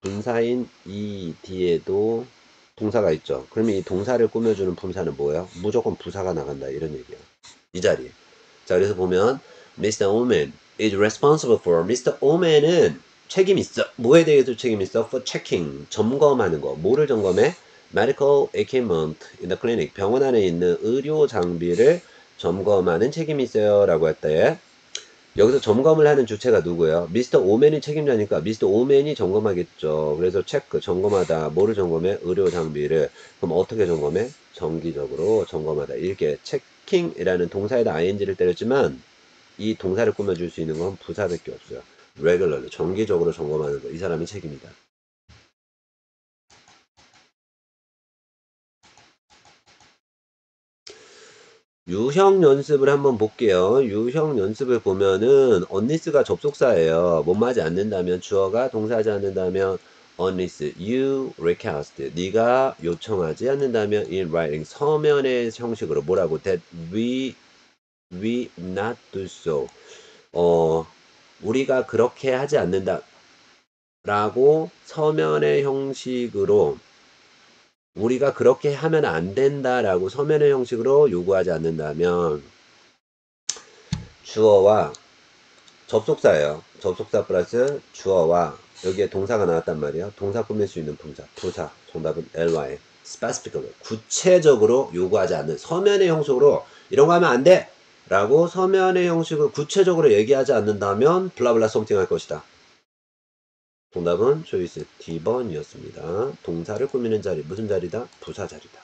Speaker 1: 분사인 ed에도 동사가 있죠. 그러면 이 동사를 꾸며주는 분사는 뭐예요? 무조건 부사가 나간다. 이런 얘기예요. 이 자리에. 자, 그래서 보면 Mr. Oman is responsible for. Mr. Oman은 책임 있어. 뭐에 대해서 책임 있어? For checking. 점검하는 거. 뭐를 점검해? Medical equipment in the clinic. 병원 안에 있는 의료 장비를 점검하는 책임이 있어요. 라고 했대. 여기서 점검을 하는 주체가 누구예요? 미스터 오맨이 책임자니까 미스터 오맨이 점검하겠죠. 그래서 체크, 점검하다. 뭐를 점검해? 의료 장비를. 그럼 어떻게 점검해? 정기적으로 점검하다. 이렇게 체킹이라는 동사에다 ing를 때렸지만 이 동사를 꾸며줄 수 있는 건 부사밖에 없어요. regularly, 정기적으로 점검하는 거. 이 사람이 책임이다. 유형 연습을 한번 볼게요. 유형 연습을 보면은 unless가 접속사예요. 못맞지 않는다면 주어가 동사하지 않는다면 unless you request 네가 요청하지 않는다면 in writing 서면의 형식으로 뭐라고 that we not do so 우리가 그렇게 하지 않는다 라고 서면의 형식으로 우리가 그렇게 하면 안 된다라고 서면의 형식으로 요구하지 않는다면 주어와 접속사예요. 접속사 플러스 주어와 여기에 동사가 나왔단 말이에요. 동사 꾸밀 수 있는 부사. 정답은 ly. specifically. 구체적으로 요구하지 않는 서면의 형식으로 이런 거 하면 안 돼! 라고 서면의 형식으로 구체적으로 얘기하지 않는다면 블라블라 썸띵 할 것이다. 정답은 초이스 D번이었습니다. 동사를 꾸미는 자리, 무슨 자리다? 부사 자리다.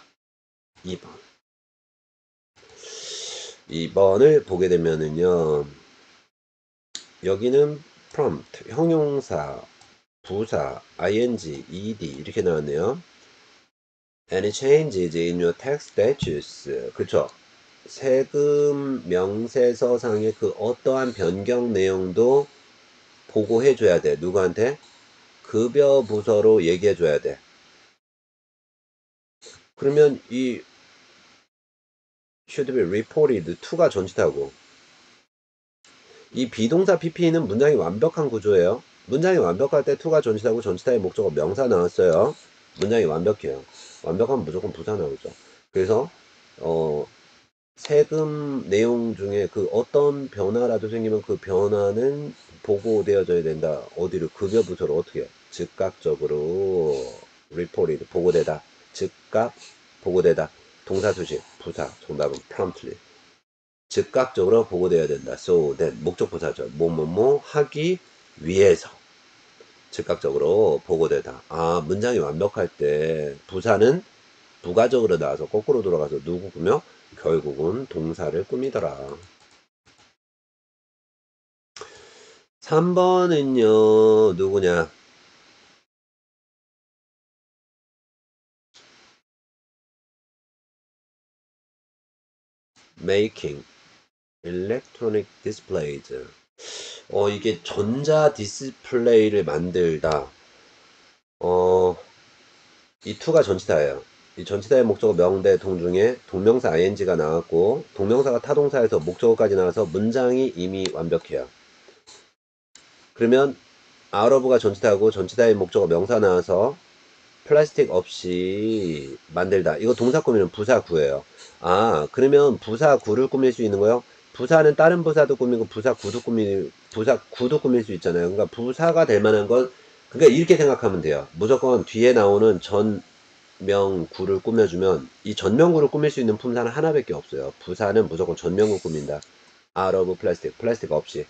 Speaker 1: 2번. 2번을 보게 되면은요, 여기는 prompt, 형용사, 부사, ing, ed 이렇게 나왔네요. Any changes in your tax statutes. 그렇죠. 세금 명세서상의 그 어떠한 변경 내용도 보고해줘야 돼. 누구한테? 급여 부서로 얘기해줘야 돼. 그러면 이 should be reported to가 전치사고 이 비동사 pp는 문장이 완벽한 구조예요. 문장이 완벽할 때 to가 전치사고 전치사의 목적어 명사 나왔어요. 문장이 완벽해요. 완벽하면 무조건 부사 나오죠. 그래서 세금 내용 중에 그 어떤 변화라도 생기면 그 변화는 보고되어져야 된다. 어디로? 급여부서로 어떻게 해요? 즉각적으로 reported 보고되다. 즉각 보고되다. 동사수식 부사 정답은 promptly. 즉각적으로 보고되어야 된다. So that 목적부사죠. 뭐뭐뭐 하기 위해서 즉각적으로 보고되다. 아, 문장이 완벽할 때 부사는 부가적으로 나와서 거꾸로 돌아가서 누구 꾸며? 결국은 동사를 꾸미더라. 3번은요, 누구냐? making electronic displays. 이게 전자 디스플레이를 만들다. 이 to가 전치사예요. 이 전치사의 목적어 명대 동중에 동명사 ing가 나왔고 동명사가 타동사에서 목적어까지 나와서 문장이 이미 완벽해요. 그러면 out of가 전치사고 전치사의 목적어 명사 나와서 플라스틱 없이 만들다. 이거 동사 꾸미는 부사구예요. 아, 그러면 부사구를 꾸밀 수 있는 거요? 부사는 다른 부사도 꾸미고 부사구도 꾸밀 수 있잖아요. 그러니까 부사가 될 만한 건 그러니까 이렇게 생각하면 돼요. 무조건 뒤에 나오는 전명구를 꾸며주면 이 전명구를 꾸밀 수 있는 품사는 하나밖에 없어요. 부사는 무조건 전명구 꾸민다. out of 플라스틱 없이.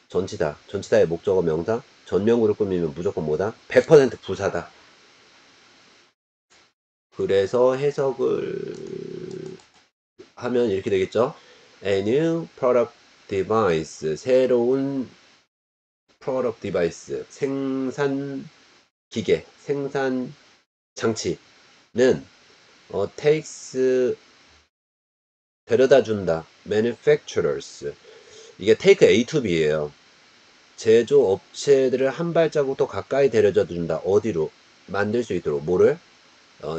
Speaker 1: 전치사의 목적어 명사, 전명구를 꾸미면 무조건 뭐다? 100% 부사다. 그래서 해석을 하면 이렇게 되겠죠. A new product device, 새로운 product device, 생산 기계, 생산 장치는 takes 데려다 준다. manufacturers. 이게 take A to B예요. 제조 업체들을 한 발자국 더 가까이 데려다 준다. 어디로? 만들 수 있도록. 뭐를?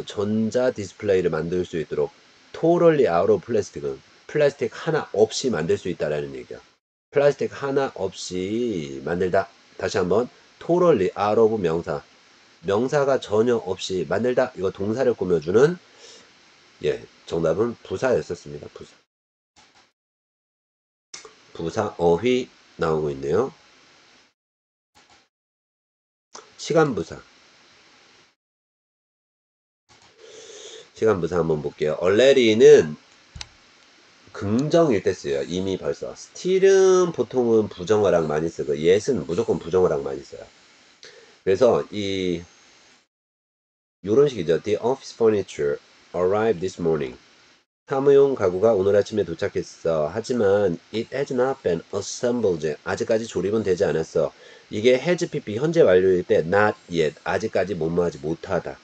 Speaker 1: 전자 디스플레이를 만들 수 있도록 totally out of plastic은 플라스틱 하나 없이 만들 수 있다라는 얘기야. 플라스틱 하나 없이 만들다. 다시 한번 totally out of 명사가 전혀 없이 만들다. 이거 동사를 꾸며주는 정답은 부사였었습니다. 부사 어휘 나오고 있네요. 시간부사 한번 볼게요. already는 긍정일 때 쓰여요. 이미 벌써. still은 보통은 부정어랑 많이 쓰고 yes은 무조건 부정어랑 많이 써요. 그래서 요런 식이죠. The office furniture arrived this morning. 사무용 가구가 오늘 아침에 도착했어. 하지만 it has not been assembled. 아직까지 조립은 되지 않았어. 이게 has pp 현재 완료일 때 not yet. 아직까지 뭐뭐하지 못하다.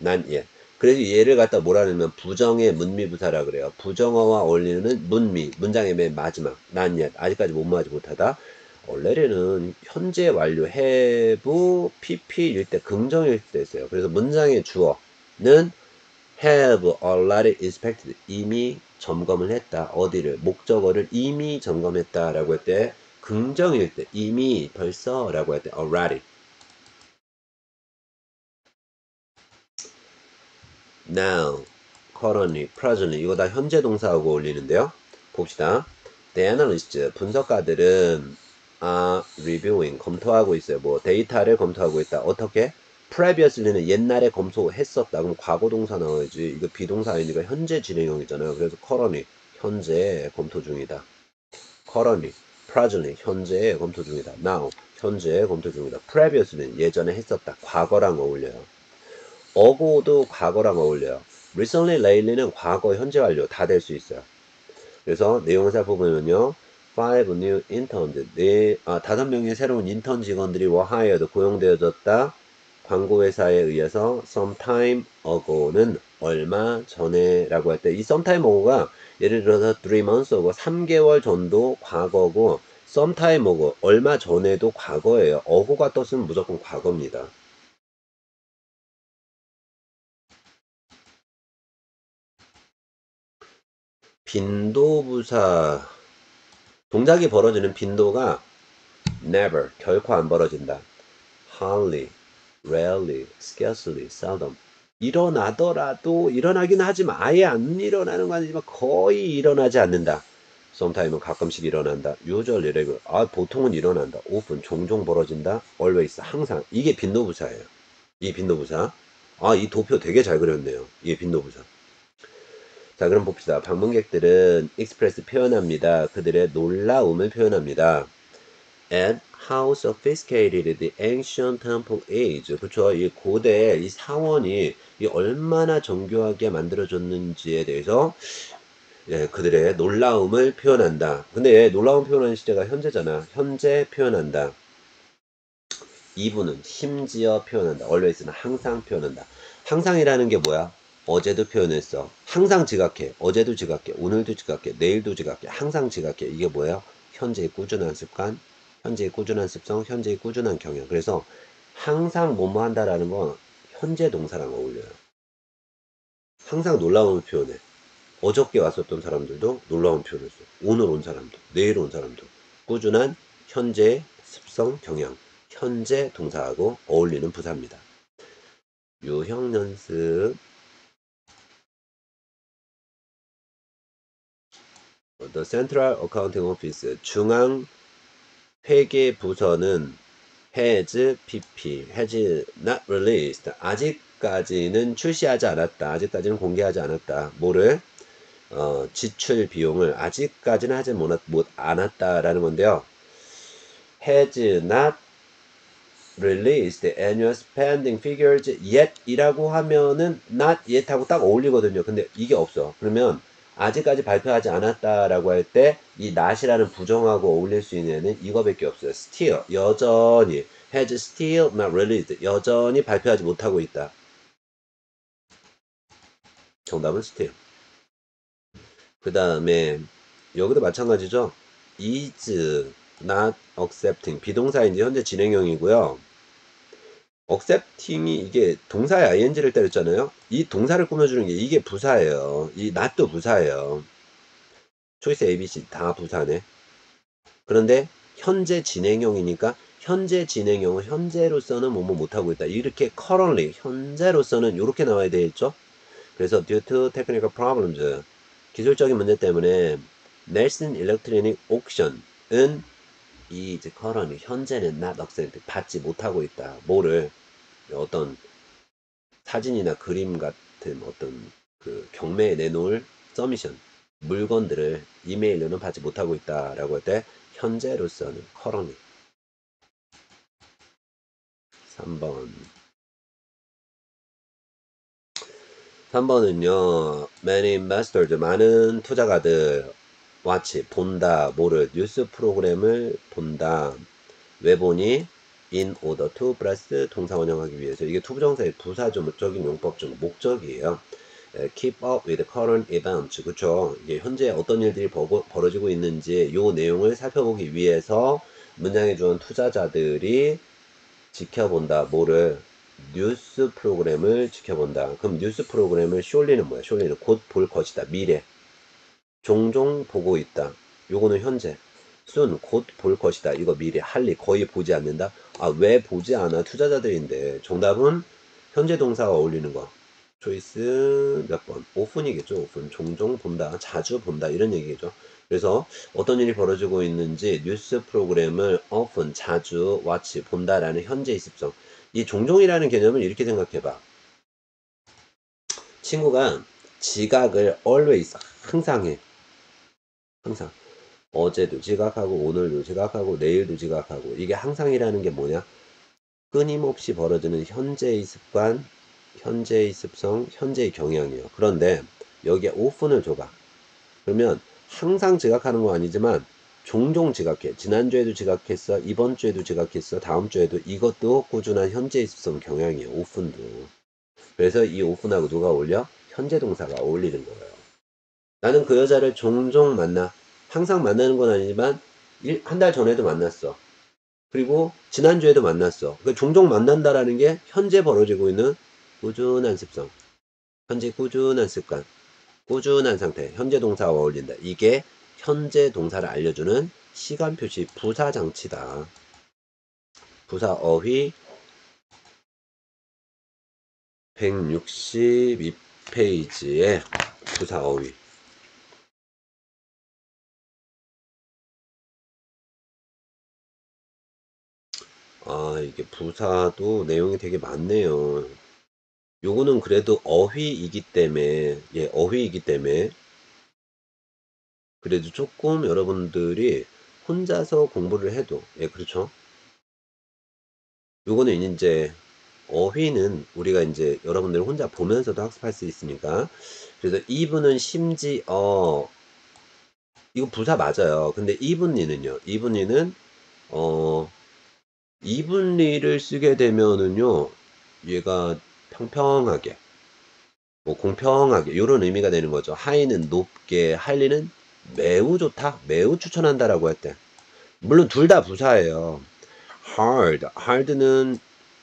Speaker 1: not yet. 그래서 얘를 갖다 뭐라 하냐면 부정의 문미부사라 그래요. 부정어와 어울리는 문미, 문장의 맨 마지막 not yet. 아직까지 뭐뭐하지 못하다. 원래는 현재 완료 have pp일 때 긍정일 때 있어요. 그래서 문장의 주어는 have already inspected 이미 점검을 했다. 어디를? 목적어를 이미 점검했다 라고 할 때 긍정일 때 이미 벌써 라고 할 때 already. now, currently, presently 이거 다 현재 동사하고 어울리는데요. 봅시다. The analysts 분석가들은 reviewing 검토하고 있어요. 뭐 데이터를 검토하고 있다. 어떻게? previously는 옛날에 검토했었다. 그럼 과거 동사 나와야지. 이거 비동사 아니니까 현재 진행형이잖아요. 그래서 currently 현재 검토 중이다. currently, presently 현재 검토 중이다. now 현재 검토 중이다. previously는 예전에 했었다. 과거랑 어울려요. 어고도 과거랑 어울려요. recently, lately는 과거, 현재 완료 다 될 수 있어요. 그래서 내용을 살펴보면요. 5 new interns, 5명의 새로운 인턴 직원들이 were hired, 고용되어졌다. 광고회사에 의해서 sometime ago는 얼마 전에 라고 할 때 이 sometime ago가 예를 들어서 3 months ago, 3개월 전도 과거고 sometime ago, 얼마 전에도 과거예요. ago가 떴으면 무조건 과거입니다. 빈도부사 동작이 벌어지는 빈도가 never 결코 안 벌어진다. hardly, rarely, scarcely, seldom 일어나더라도 일어나긴 하지만 아예 안 일어나는 건 아니지만 거의 일어나지 않는다. sometime은 가끔씩 일어난다. usually regular. 보통은 일어난다. often 종종 벌어진다. always 항상. 이게 빈도부사예요. 이 빈도부사. 이 도표 되게 잘 그렸네요. 이게 빈도부사. 자, 그럼 봅시다. 방문객들은 express 표현합니다. 그들의 놀라움을 표현합니다. And how sophisticated the ancient temple is. 그렇죠. 이 고대 이 사원이 이 얼마나 정교하게 만들어졌는지에 대해서 그들의 놀라움을 표현한다. 근데 놀라움 표현하는 시제가 현재잖아. 현재 표현한다. 이분은 심지어 표현한다. always는 항상 표현한다. 항상이라는 게 뭐야? 어제도 표현했어. 항상 지각해. 어제도 지각해. 오늘도 지각해. 내일도 지각해. 항상 지각해. 이게 뭐예요? 현재의 꾸준한 습관, 현재의 꾸준한 습성, 현재의 꾸준한 경영. 그래서 항상 뭐뭐 한다라는 건 현재 동사랑 어울려요. 항상 놀라움을 표현해. 어저께 왔었던 사람들도 놀라운 표현을 써. 오늘 온 사람도, 내일 온 사람도. 꾸준한 현재 습성 경향, 현재 동사하고 어울리는 부사입니다. 유형 연습. The Central Accounting Office, 중앙 회계 부서는 has PP, has not released. 아직까지는 출시하지 않았다. 아직까지는 공개하지 않았다. 뭐를? 지출 비용을 아직까지는 하지 못 않았다라는 건데요. has not released annual spending figures yet 이라고 하면은 not yet 하고 딱 어울리거든요. 근데 이게 없어. 그러면 아직까지 발표하지 않았다라고 할 때 이 not이라는 부정하고 어울릴 수 있는 애는 이거밖에 없어요. still, 여전히 has still not released, 여전히 발표하지 못하고 있다. 정답은 still. 그 다음에 여기도 마찬가지죠. is not accepting, 비동사인지 현재 진행형이고요. accepting이 이게 동사의 ing를 때렸잖아요. 이 동사를 꾸며주는 게 이게 부사예요. 이 not도 부사예요. 초이스 A, B, C 다 부사네. 그런데 현재 진행형이니까 현재 진행형은 현재로서는 뭐뭐 못하고 있다. 이렇게 currently 현재로서는 이렇게 나와야 되겠죠. 그래서 due to technical problems, 기술적인 문제 때문에 넬슨 일렉트로닉 옥션은 이 이제 currently 현재는 not accepted, 받지 못하고 있다. 뭐를? 어떤 사진이나 그림 같은 어떤 그 경매에 내놓을 서미션 물건들을 이메일로는 받지 못하고 있다라고 할 때 현재로서는 currently. 3번은요. Many investors, 많은 투자가들 watch, 본다, 뭐를? 뉴스 프로그램을 본다. 왜 보니? In order to 플러스 동사 원형하기 위해서. 이게 투부정사의 부사적인 용법적 목적이에요. Keep up with current events. 그쵸? 이게 현재 어떤 일들이 벌어지고 있는지 요 내용을 살펴보기 위해서 문장에 주은 투자자들이 지켜본다. 뭐를? 뉴스 프로그램을 지켜본다. 그럼 뉴스 프로그램을 surely는 뭐야? surely는 곧 볼 것이다. 미래. 종종 보고 있다. 요거는 현재. soon 곧 볼 것이다. 이거 미래. 할리 거의 보지 않는다. 왜 보지 않아? 투자자들인데. 정답은 현재 동사가 어울리는 거. 초이스 몇 번? often이겠죠. often. 종종 본다. 자주 본다. 이런 얘기겠죠. 그래서 어떤 일이 벌어지고 있는지 뉴스 프로그램을 often, 자주, watch, 본다라는 현재 있습성. 이 종종이라는 개념을 이렇게 생각해봐. 친구가 지각을 always, 항상 해. 항상. 어제도 지각하고 오늘도 지각하고 내일도 지각하고. 이게 항상이라는 게 뭐냐? 끊임없이 벌어지는 현재의 습관, 현재의 습성, 현재의 경향이에요. 그런데 여기에 often을 줘봐. 그러면 항상 지각하는 건 아니지만 종종 지각해. 지난주에도 지각했어. 이번 주에도 지각했어. 다음 주에도. 이것도 꾸준한 현재의 습성 경향이에요. often도. 그래서 이 often하고 누가 어울려? 현재 동사가 어울리는 거예요. 나는 그 여자를 종종 만나. 항상 만나는 건 아니지만 한 달 전에도 만났어. 그리고 지난주에도 만났어. 그러니까 종종 만난다라는 게 현재 벌어지고 있는 꾸준한 습성. 현재 꾸준한 습관. 꾸준한 상태. 현재 동사와 어울린다. 이게 현재 동사를 알려주는 시간 표시 부사 장치다. 부사 어휘 162페이지에 부사 어휘. 이게 부사도 내용이 되게 많네요. 요거는 그래도 어휘이기 때문에, 어휘이기 때문에, 그래도 조금 여러분들이 혼자서 공부를 해도, 그렇죠. 요거는 이제, 어휘는 우리가 이제 여러분들 혼자 보면서도 학습할 수 있으니까. 그래서 이분은 이거 부사 맞아요. 근데 이분리는요, 어, 이분리를 쓰게 되면은요, 얘가 평평하게, 뭐 공평하게, 이런 의미가 되는 거죠. 하이는 높게, 할리는 매우 좋다, 매우 추천한다라고 할 때. 물론 둘 다 부사예요. hard는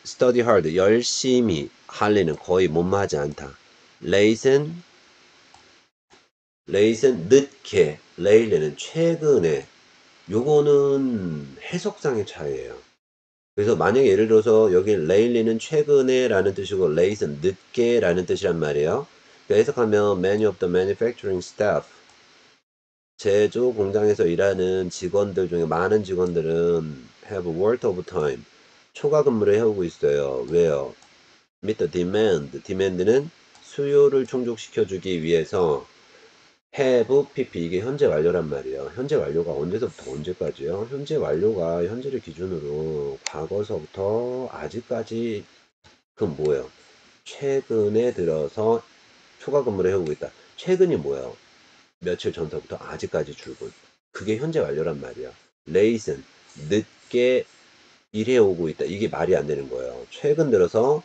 Speaker 1: study hard, 열심히, 할리는 거의 못마지 않다. late는 늦게, lately는 최근에. 요거는 해석상의 차이예요. 그래서 만약에 예를 들어서 여기 lately는 최근에 라는 뜻이고 late는 늦게 라는 뜻이란 말이에요. 그러니까 해석하면 many of the manufacturing staff, 제조 공장에서 일하는 직원들 중에 많은 직원들은 have worked overtime, 초과 근무를 해오고 있어요. 왜요? meet the demand, demand는 수요를 충족시켜주기 위해서 have pp, 이게 현재 완료란 말이에요. 현재 완료가 언제서부터 언제까지요? 현재 완료가 현재를 기준으로 과거서부터 아직까지. 그럼 뭐예요? 최근에 들어서 초과 근무를 해오고 있다. 최근이 뭐예요? 며칠 전서부터 아직까지 출근. 그게 현재 완료란 말이야. 레이슨, 늦게 일해오고 있다. 이게 말이 안 되는 거예요. 최근 들어서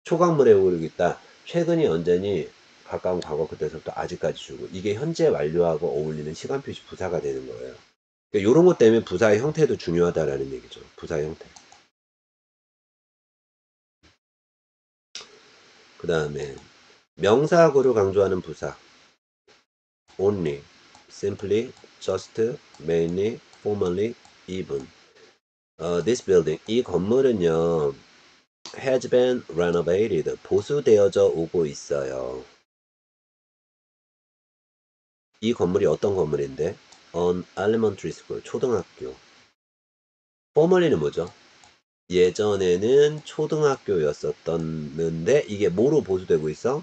Speaker 1: 초강물에 오르고 있다. 최근이 언제니? 가까운 과거 그때서부터 아직까지 출근. 이게 현재 완료하고 어울리는 시간 표시 부사가 되는 거예요. 그러니까 이런 것 때문에 부사의 형태도 중요하다라는 얘기죠. 부사의 형태. 그 다음에 명사구를 강조하는 부사. only, simply, just, mainly, formally, even. This building, 이 건물은요, has been renovated, 보수되어져 오고 있어요. 이 건물이 어떤 건물인데? An elementary school, 초등학교. formerly는 뭐죠? 예전에는 초등학교였었는데 이게 뭐로 보수되고 있어?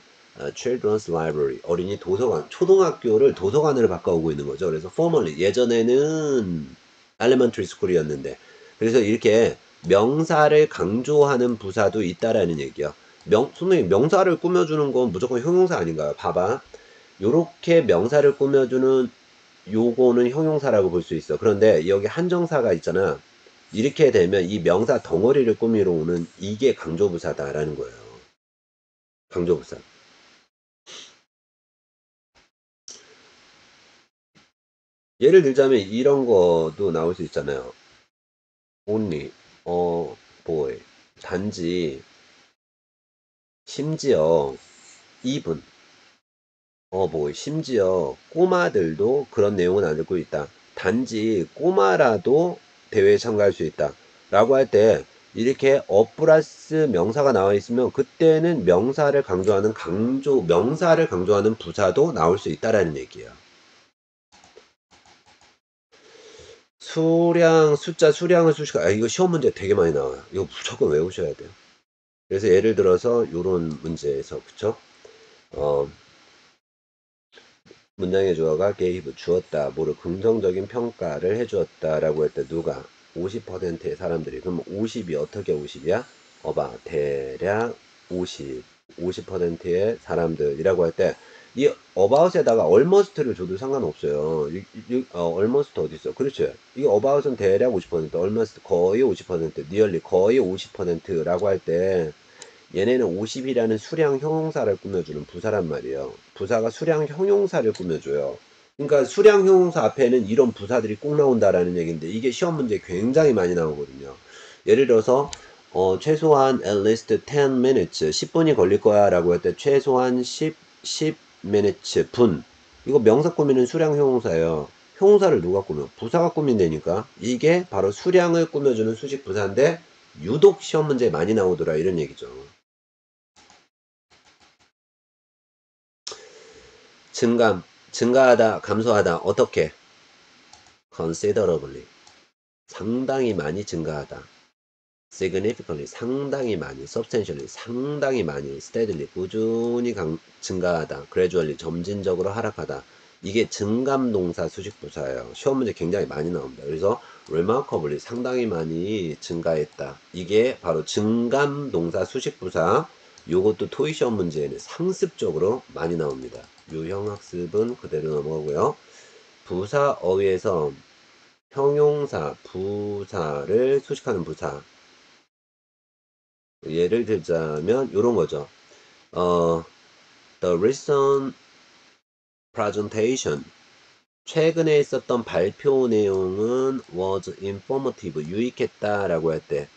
Speaker 1: Children's Library, 어린이 도서관, 초등학교를 도서관으로 바꿔오고 있는 거죠. 그래서 formerly, 예전에는 elementary school이었는데, 그래서 이렇게 명사를 강조하는 부사도 있다라는 얘기야. 선생님, 명사를 꾸며주는 건 무조건 형용사 아닌가요? 봐봐. 요렇게 명사를 꾸며주는 요거는 형용사라고 볼 수 있어. 그런데 여기 한정사가 있잖아. 이렇게 되면 이 명사 덩어리를 꾸미러 오는 이게 강조부사다라는 거예요. 강조부사. 예를 들자면 이런 것도 나올 수 있잖아요. only, boy, 단지, 심지어, even, boy, 심지어 꼬마들도 그런 내용은 안 듣고 있다. 단지 꼬마라도 대회에 참가할 수 있다. 라고 할 때 이렇게 플러스 명사가 나와 있으면 그때는 명사를 강조하는 부사도 나올 수 있다라는 얘기예요. 수량을 이거 시험 문제 되게 많이 나와요. 이거 무조건 외우셔야 돼요. 그래서 예를 들어서 요런 문제에서, 그쵸? 문장의 주어가 gave, 주었다, 뭐를 긍정적인 평가를 해주었다라고 할 때 누가? 50%의 사람들이. 그럼 50이 어떻게 50이야? 대략 50%의 사람들이라고 할 때 이 about에다가 almost를 줘도 상관없어요. almost 어디 있어? 그렇죠. 이게 about은 대략 50%, almost 거의 50%, nearly 거의 50%라고 할 때 얘네는 50이라는 수량 형용사를 꾸며주는 부사란 말이에요. 부사가 수량 형용사를 꾸며줘요. 그러니까 수량 형용사 앞에는 이런 부사들이 꼭 나온다라는 얘기인데 이게 시험 문제 굉장히 많이 나오거든요. 예를 들어서 최소한 at least 10 minutes, 10분이 걸릴 거야 라고 할 때 최소한 10 minutes, 분. 이거 명사 꾸미는 수량 형용사예요. 형용사를 누가 꾸며? 부사가 꾸민다니까. 이게 바로 수량을 꾸며주는 수식 부사인데 유독 시험 문제에 많이 나오더라 이런 얘기죠. 증가하다, 감소하다. 어떻게? considerably. 상당히 많이 증가하다. significantly. 상당히 많이. substantially. 상당히 많이. steadily. 꾸준히 증가하다. gradually. 점진적으로 하락하다. 이게 증감동사 수식부사예요. 시험 문제 굉장히 많이 나옵니다. 그래서 remarkably. 상당히 많이 증가했다. 이게 바로 증감동사 수식부사. 요것도 토익 시험 문제에는 상습적으로 많이 나옵니다. 유형 학습은 그대로 넘어가고요. 부사 어휘에서 형용사, 부사를 수식하는 부사. 예를 들자면 이런 거죠. The recent presentation. 최근에 있었던 발표 내용은 was informative. 유익했다라고 할 때,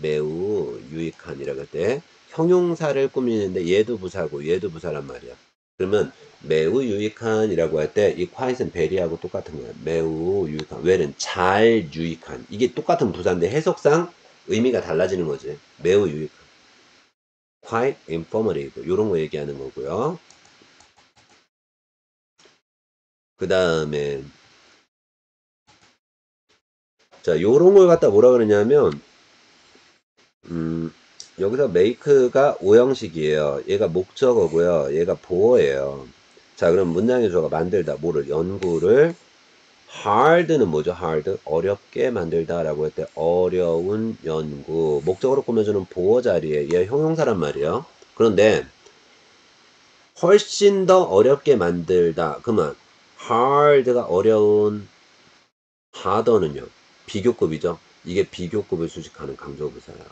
Speaker 1: 매우 유익한이라고 할 때 형용사를 꾸미는데 얘도 부사고 얘도 부사란 말이야. 그러면 매우 유익한이라고 할 때 이 quiet은 very하고 똑같은 거야. 매우 유익한. well은 잘 유익한. 이게 똑같은 부사인데 해석상 의미가 달라지는 거지. 매우 유익한. quite informative. 이런 거 얘기하는 거고요. 그 다음에 자, 요런 걸 갖다 뭐라 그러냐면 여기서 make가 오형식이에요. 얘가 목적어고요. 얘가 보어예요. 자, 그럼 문장의 주어가 만들다, 뭐를, 연구를. hard는 뭐죠? hard. 어렵게 만들다 라고 할 때 어려운 연구. 목적어로 꾸며주는 보어 자리에 얘 형용사란 말이에요. 그런데 훨씬 더 어렵게 만들다. 그만. hard가 어려운, harder는요. 비교급이죠. 이게 비교급을 수식하는 강조부사예요.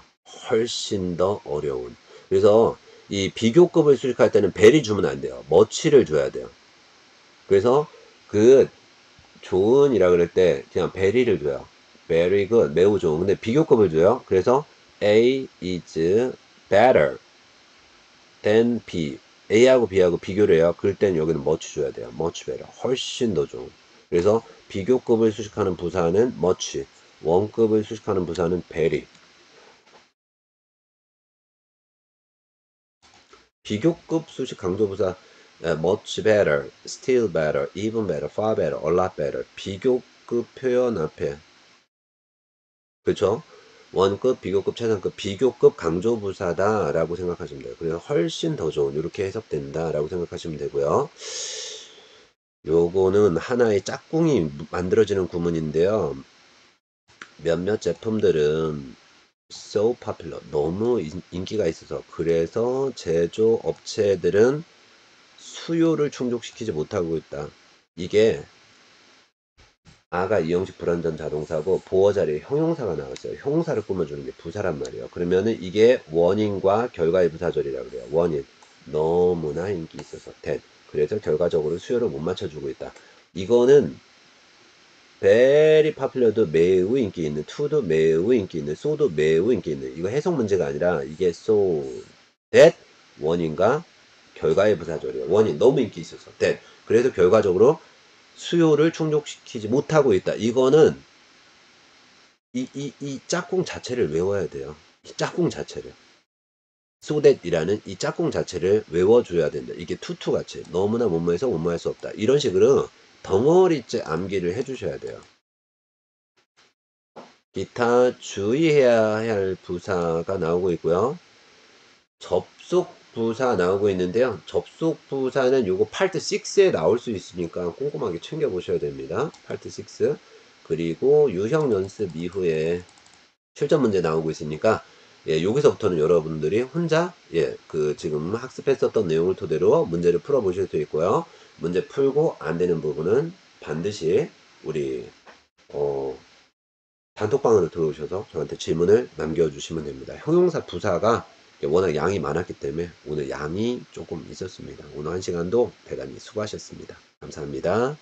Speaker 1: 훨씬 더 어려운. 그래서 이 비교급을 수식할 때는 very 주면 안 돼요. much를 줘야 돼요. 그래서 그 좋은이라 그럴 때 그냥 very를 줘요. very good, 매우 좋은. 근데 비교급을 줘요. 그래서 A is better than B. A하고 B하고 비교를 해요. 그럴 땐 여기는 much 줘야 돼요. much better. 훨씬 더 좋은. 그래서 비교급을 수식하는 부사는 much, 원급을 수식하는 부사는 very. 비교급 수식 강조부사 much better, still better, even better, far better, a lot better. 비교급 표현 앞에 그렇죠? 원급, 비교급, 최상급, 비교급 강조부사다 라고 생각하시면 돼요. 그래서 훨씬 더 좋은 이렇게 해석된다 라고 생각하시면 되고요. 요거는 하나의 짝꿍이 만들어지는 구문인데요. 몇몇 제품들은 so popular, 너무 인기가 있어서 그래서 제조업체들은 수요를 충족시키지 못하고 있다. 이게 아가 이형식 불완전 자동사고 보어 자리에 형용사가 나왔어요. 형용사를 꾸며주는 게 부사란 말이에요. 그러면은 이게 원인과 결과의 부사절이라고 그래요. 원인. 너무나 인기 있어서 that. 그래서 결과적으로 수요를 못 맞춰주고 있다. 이거는 very popular도 매우 인기 있는, to도 매우 인기 있는, so도 매우 인기 있는. 이거 해석 문제가 아니라 이게 so that 원인과 결과의 부사절이에요. 원인 너무 인기 있어서 that. 그래서 결과적으로 수요를 충족시키지 못하고 있다. 이거는 이 짝꿍 자체를 외워야 돼요. 이 짝꿍 자체를. so that이라는 이 짝꿍 자체를 외워줘야 된다. 이게 투투 같이 너무나 뭐뭐해서 뭐뭐할 수 없다. 이런 식으로 덩어리째 암기를 해주셔야 돼요. 기타 주의해야 할 부사가 나오고 있고요. 접속 부사 나오고 있는데요. 접속 부사는 요거 파트 6에 나올 수 있으니까 꼼꼼하게 챙겨 보셔야 됩니다. 파트 6. 그리고 유형 연습 이후에 실전 문제 나오고 있으니까 예, 여기서부터는 여러분들이 혼자 예, 그 지금 학습했었던 내용을 토대로 문제를 풀어 보실 수 있고요. 문제 풀고 안 되는 부분은 반드시 우리 단톡방으로 들어오셔서 저한테 질문을 남겨주시면 됩니다. 형용사 부사가 워낙 양이 많았기 때문에 오늘 양이 조금 있었습니다. 오늘 한 시간도 대단히 수고하셨습니다. 감사합니다.